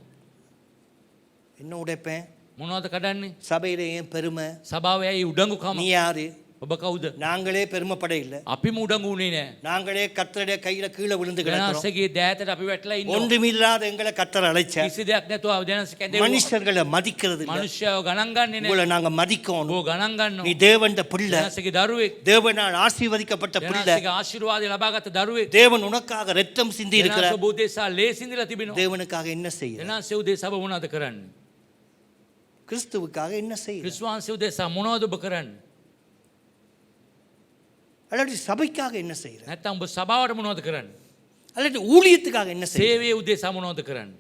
Speaker 3: என்ன உடைப்பேன்?
Speaker 4: මොනවද කඩන්නේ?
Speaker 3: சபையில ஏன் பெருமை?
Speaker 4: සභාවේ ඇයි උඩඟුකම?
Speaker 3: நீ யாரு?
Speaker 4: ඔබ කවුද?
Speaker 3: நாங்களே பெருமைப்பட இல்ல,
Speaker 4: අපිම උඩඟු උනේ නැහැ.
Speaker 3: நாங்களே கர்த்தருடைய கையில கீழே விழுந்து கிடக்கிறோம்.
Speaker 4: දෙනාසේගේ දෑතට අපි වැටලා ඉන්නවා.
Speaker 3: ஒன்றுமில்லாத எங்களை கர்த்தர் அழைச்சார்.
Speaker 4: කිසි දෙයක් නැතුව දෙනාසේ කැඳෙව්වා.
Speaker 3: மனுஷர்களை மதிக்கிறது இல்ல,
Speaker 4: මනුෂ්‍යව ගණන් ගන්නේ
Speaker 3: உங்களை
Speaker 4: නැහැ.
Speaker 3: நாங்க மதிக்கணும்.
Speaker 4: ඔබ ගණන්
Speaker 3: நீ
Speaker 4: ගන්නවා.
Speaker 3: தேவன்ட பிள்ளை,
Speaker 4: දෙනාසේගේ දරුවෙක්.
Speaker 3: தேவனால் ஆசீர்வதிக்கப்பட்ட பிள்ளை.
Speaker 4: දෙනාසේගේ ආශිර්වාදය ලබාගත් දරුවෙක්.
Speaker 3: தேவன் உனக்காக ரத்தம் சிந்தி இருக்கிறார்.
Speaker 4: දෙනාසේ ඔබ උදෙසා ලේ සිඳලා තිබෙනවා.
Speaker 3: தேவனுக்காக என்ன செய்ய?
Speaker 4: දෙනාසේ උදෙසා ඔබ මොනවද කරන්නේ?
Speaker 3: கிறிஸ்துவுக்காக என்ன செய்ய?
Speaker 4: ක්‍රිස්තුස් වහන්සේ උදෙසා මොනවද ඔබ කරන්නේ?
Speaker 3: அல்லது சபைக்காக என்ன செய்ய?
Speaker 4: නැත්තම් ඔබ සභාවට මොනවද කරන්නේ?
Speaker 3: அல்லது ஊழியத்துக்காக என்ன செய்ய?
Speaker 4: සේවයේ උදෙසා මොනවද කරන්නේ?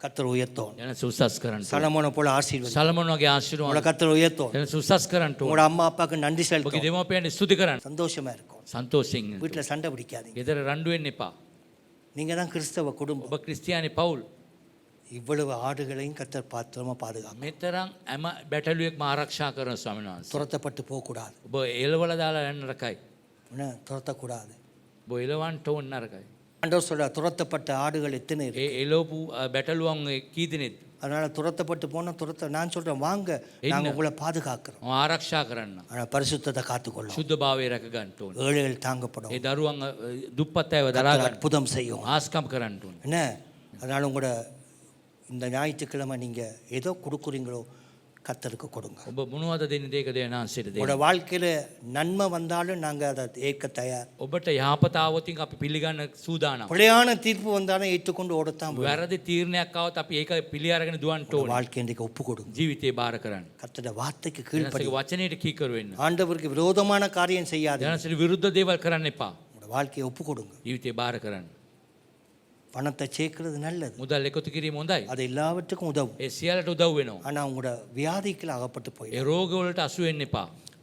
Speaker 3: கர்த்தர் உயர்த்தோம்.
Speaker 4: දෙනාසේ උසස් කරන්න.
Speaker 3: சலமோனை போல ஆசீர்வதி.
Speaker 4: සලමෝන් වගේ
Speaker 3: உங்களை
Speaker 4: ආශිර්වාද.
Speaker 3: கர்த்தர் உயர்த்தோம்.
Speaker 4: දෙනාසේ උසස් කරන්න ඕන.
Speaker 3: உங்களோட அம்மா அப்பாவுக்கு நன்றி
Speaker 4: ඔබගේ
Speaker 3: செலுத்தும்.
Speaker 4: දෙමව්පියන් ස්තුති කරන්න.
Speaker 3: சந்தோஷமா இருக்கும்.
Speaker 4: සන්තෝෂයෙන් ඉන්න.
Speaker 3: வீட்டுல சண்டை பிடிக்காதீங்க.
Speaker 4: ගෙදර රණ්ඩු වෙන්න එපා.
Speaker 3: நீங்க தான் கிறிஸ்தவ குடும்பம்.
Speaker 4: ඔබ ක්‍රිස්තියානි පවුල්.
Speaker 3: இவ்வளவு ஆடுகளையும் கர்த்தர் பாத்திரமா பாதுகாக்கும்.
Speaker 4: මෙතරම් හැම බැටළුවෙක්ම ආරක්ෂා කරන ස්වාමීන් වහන්සේ.
Speaker 3: துரத்தப்பட்டு போக கூடாது.
Speaker 4: ඔබ එළවල දාලා යන්න නරකයි.
Speaker 3: துரத்தக்கூடாது.
Speaker 4: ඔබ එළවන්න ඕන නරකයි.
Speaker 3: ஆண்டவர் சொல்ற துரத்தப்பட்ட ஆடுகள் எத்தனை இருக்கு?
Speaker 4: එලෝපු බැටලුවන් කී දෙනෙත්
Speaker 3: அதனால துரத்தப்பட்டு போனா நான் சொல்றேன் வாங்க, நாங்க உங்களை பாதுகாக்கிறோம்.
Speaker 4: ආරක්ෂා කරන්න.
Speaker 3: ஆனால் பரிசுத்தத்தை காத்துக்கொள்ளும்.
Speaker 4: ශුද්ධභාවය රැක ගන්න ඕනේ.
Speaker 3: ஏழைகள் தாங்கப்படும்.
Speaker 4: ඒ දරුවන් දුප්පත් අයව දරා ගන්න.
Speaker 3: அற்புதம் செய்யும்.
Speaker 4: ආස්කම් කරන්න ඕනේ.
Speaker 3: என்ன, அதனால உங்களோட இந்த ஞாயிற்றுக்கிழமை நீங்க ஏதோ கொடுக்குறீங்களோ கர்த்தருக்கு கொடுங்க.
Speaker 4: ඔබ මොනවද දෙන්නේ දෙයක දෙනාන්සෙට දෙන්න.
Speaker 3: உங்களோட வாழ்க்கையில நன்மை வந்தாலும் நாங்க அதை ஏற்க தயார்.
Speaker 4: ඔබට යහපත આવොතින් අපි පිළිගන්න සූදානම්.
Speaker 3: பிழையான தீர்ப்பு வந்தாலும் ஏற்றுக்கொண்டு ஓடத்தான் போறோம்.
Speaker 4: වැරදි තීරණයක් આવොත් අපි ඒක පිළි අරගෙන දුවන්න ඕනේ.
Speaker 3: வாழ்க்கை இன்றைக்கு ஒப்பு கொடுங்க.
Speaker 4: ජීවිතේ බාර කරන්න.
Speaker 3: கர்த்தருடைய வார்த்தைக்கு
Speaker 4: වෙනසක
Speaker 3: கீழ்ப்படி.
Speaker 4: වචනයට කීකරු වෙන්න.
Speaker 3: ஆண்டவருக்கு விரோதமான காரியம் செய்யாது.
Speaker 4: වෙනසට විරුද්ධ දේවල් කරන්න එපා.
Speaker 3: உங்களோட வாழ்க்கையை ஒப்பு கொடுங்க.
Speaker 4: ජීවිතේ බාර කරන්න.
Speaker 3: பணத்தை சேர்க்கிறது நல்லது,
Speaker 4: මුදල් එකතු කිරීම හොඳයි.
Speaker 3: அது எல்லாவற்றுக்கும் உதவும்.
Speaker 4: ඒ සියල්ලට උදව් වෙනවා.
Speaker 3: ஆனா உங்களோட வியாதிக்குள்ள அகப்பட்டு போய்
Speaker 4: ඒ රෝග වලට අසු වෙන්න එපා.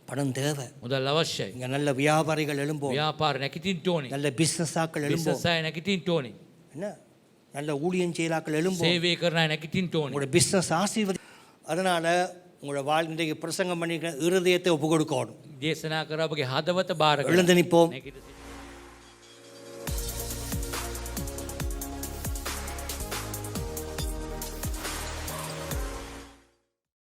Speaker 3: பணம் தேவை.
Speaker 4: මුදල් අවශ්‍යයි.
Speaker 3: இங்க நல்ல வியாபாரிகள் எழும்போம்,
Speaker 4: ව්‍යාපාර නැගිටින්න ඕනේ.
Speaker 3: நல்ல பிசினஸ் ஆக்கள் எழும்போம்,
Speaker 4: බිස්නස් අය නැගිටින්න ඕනේ.
Speaker 3: என்ன நல்ல ஊழியம் செயலாக்கள் எழும்போம்,
Speaker 4: සේවය කරන අය නැගිටින්න ඕනේ.
Speaker 3: உங்களோட பிசினஸ் ஆசீர்வதி. அதனால உங்களோட இன்றைக்கு பிரசங்கம் பண்ணிக்க இருதயத்தை ஒப்பு கொடுக்கணும்.
Speaker 4: දේශනා කර ඔබගේ හදවත බාර කරන්න.
Speaker 3: எழுந்து நிற்போம்.
Speaker 4: නැගිට සිටින්න.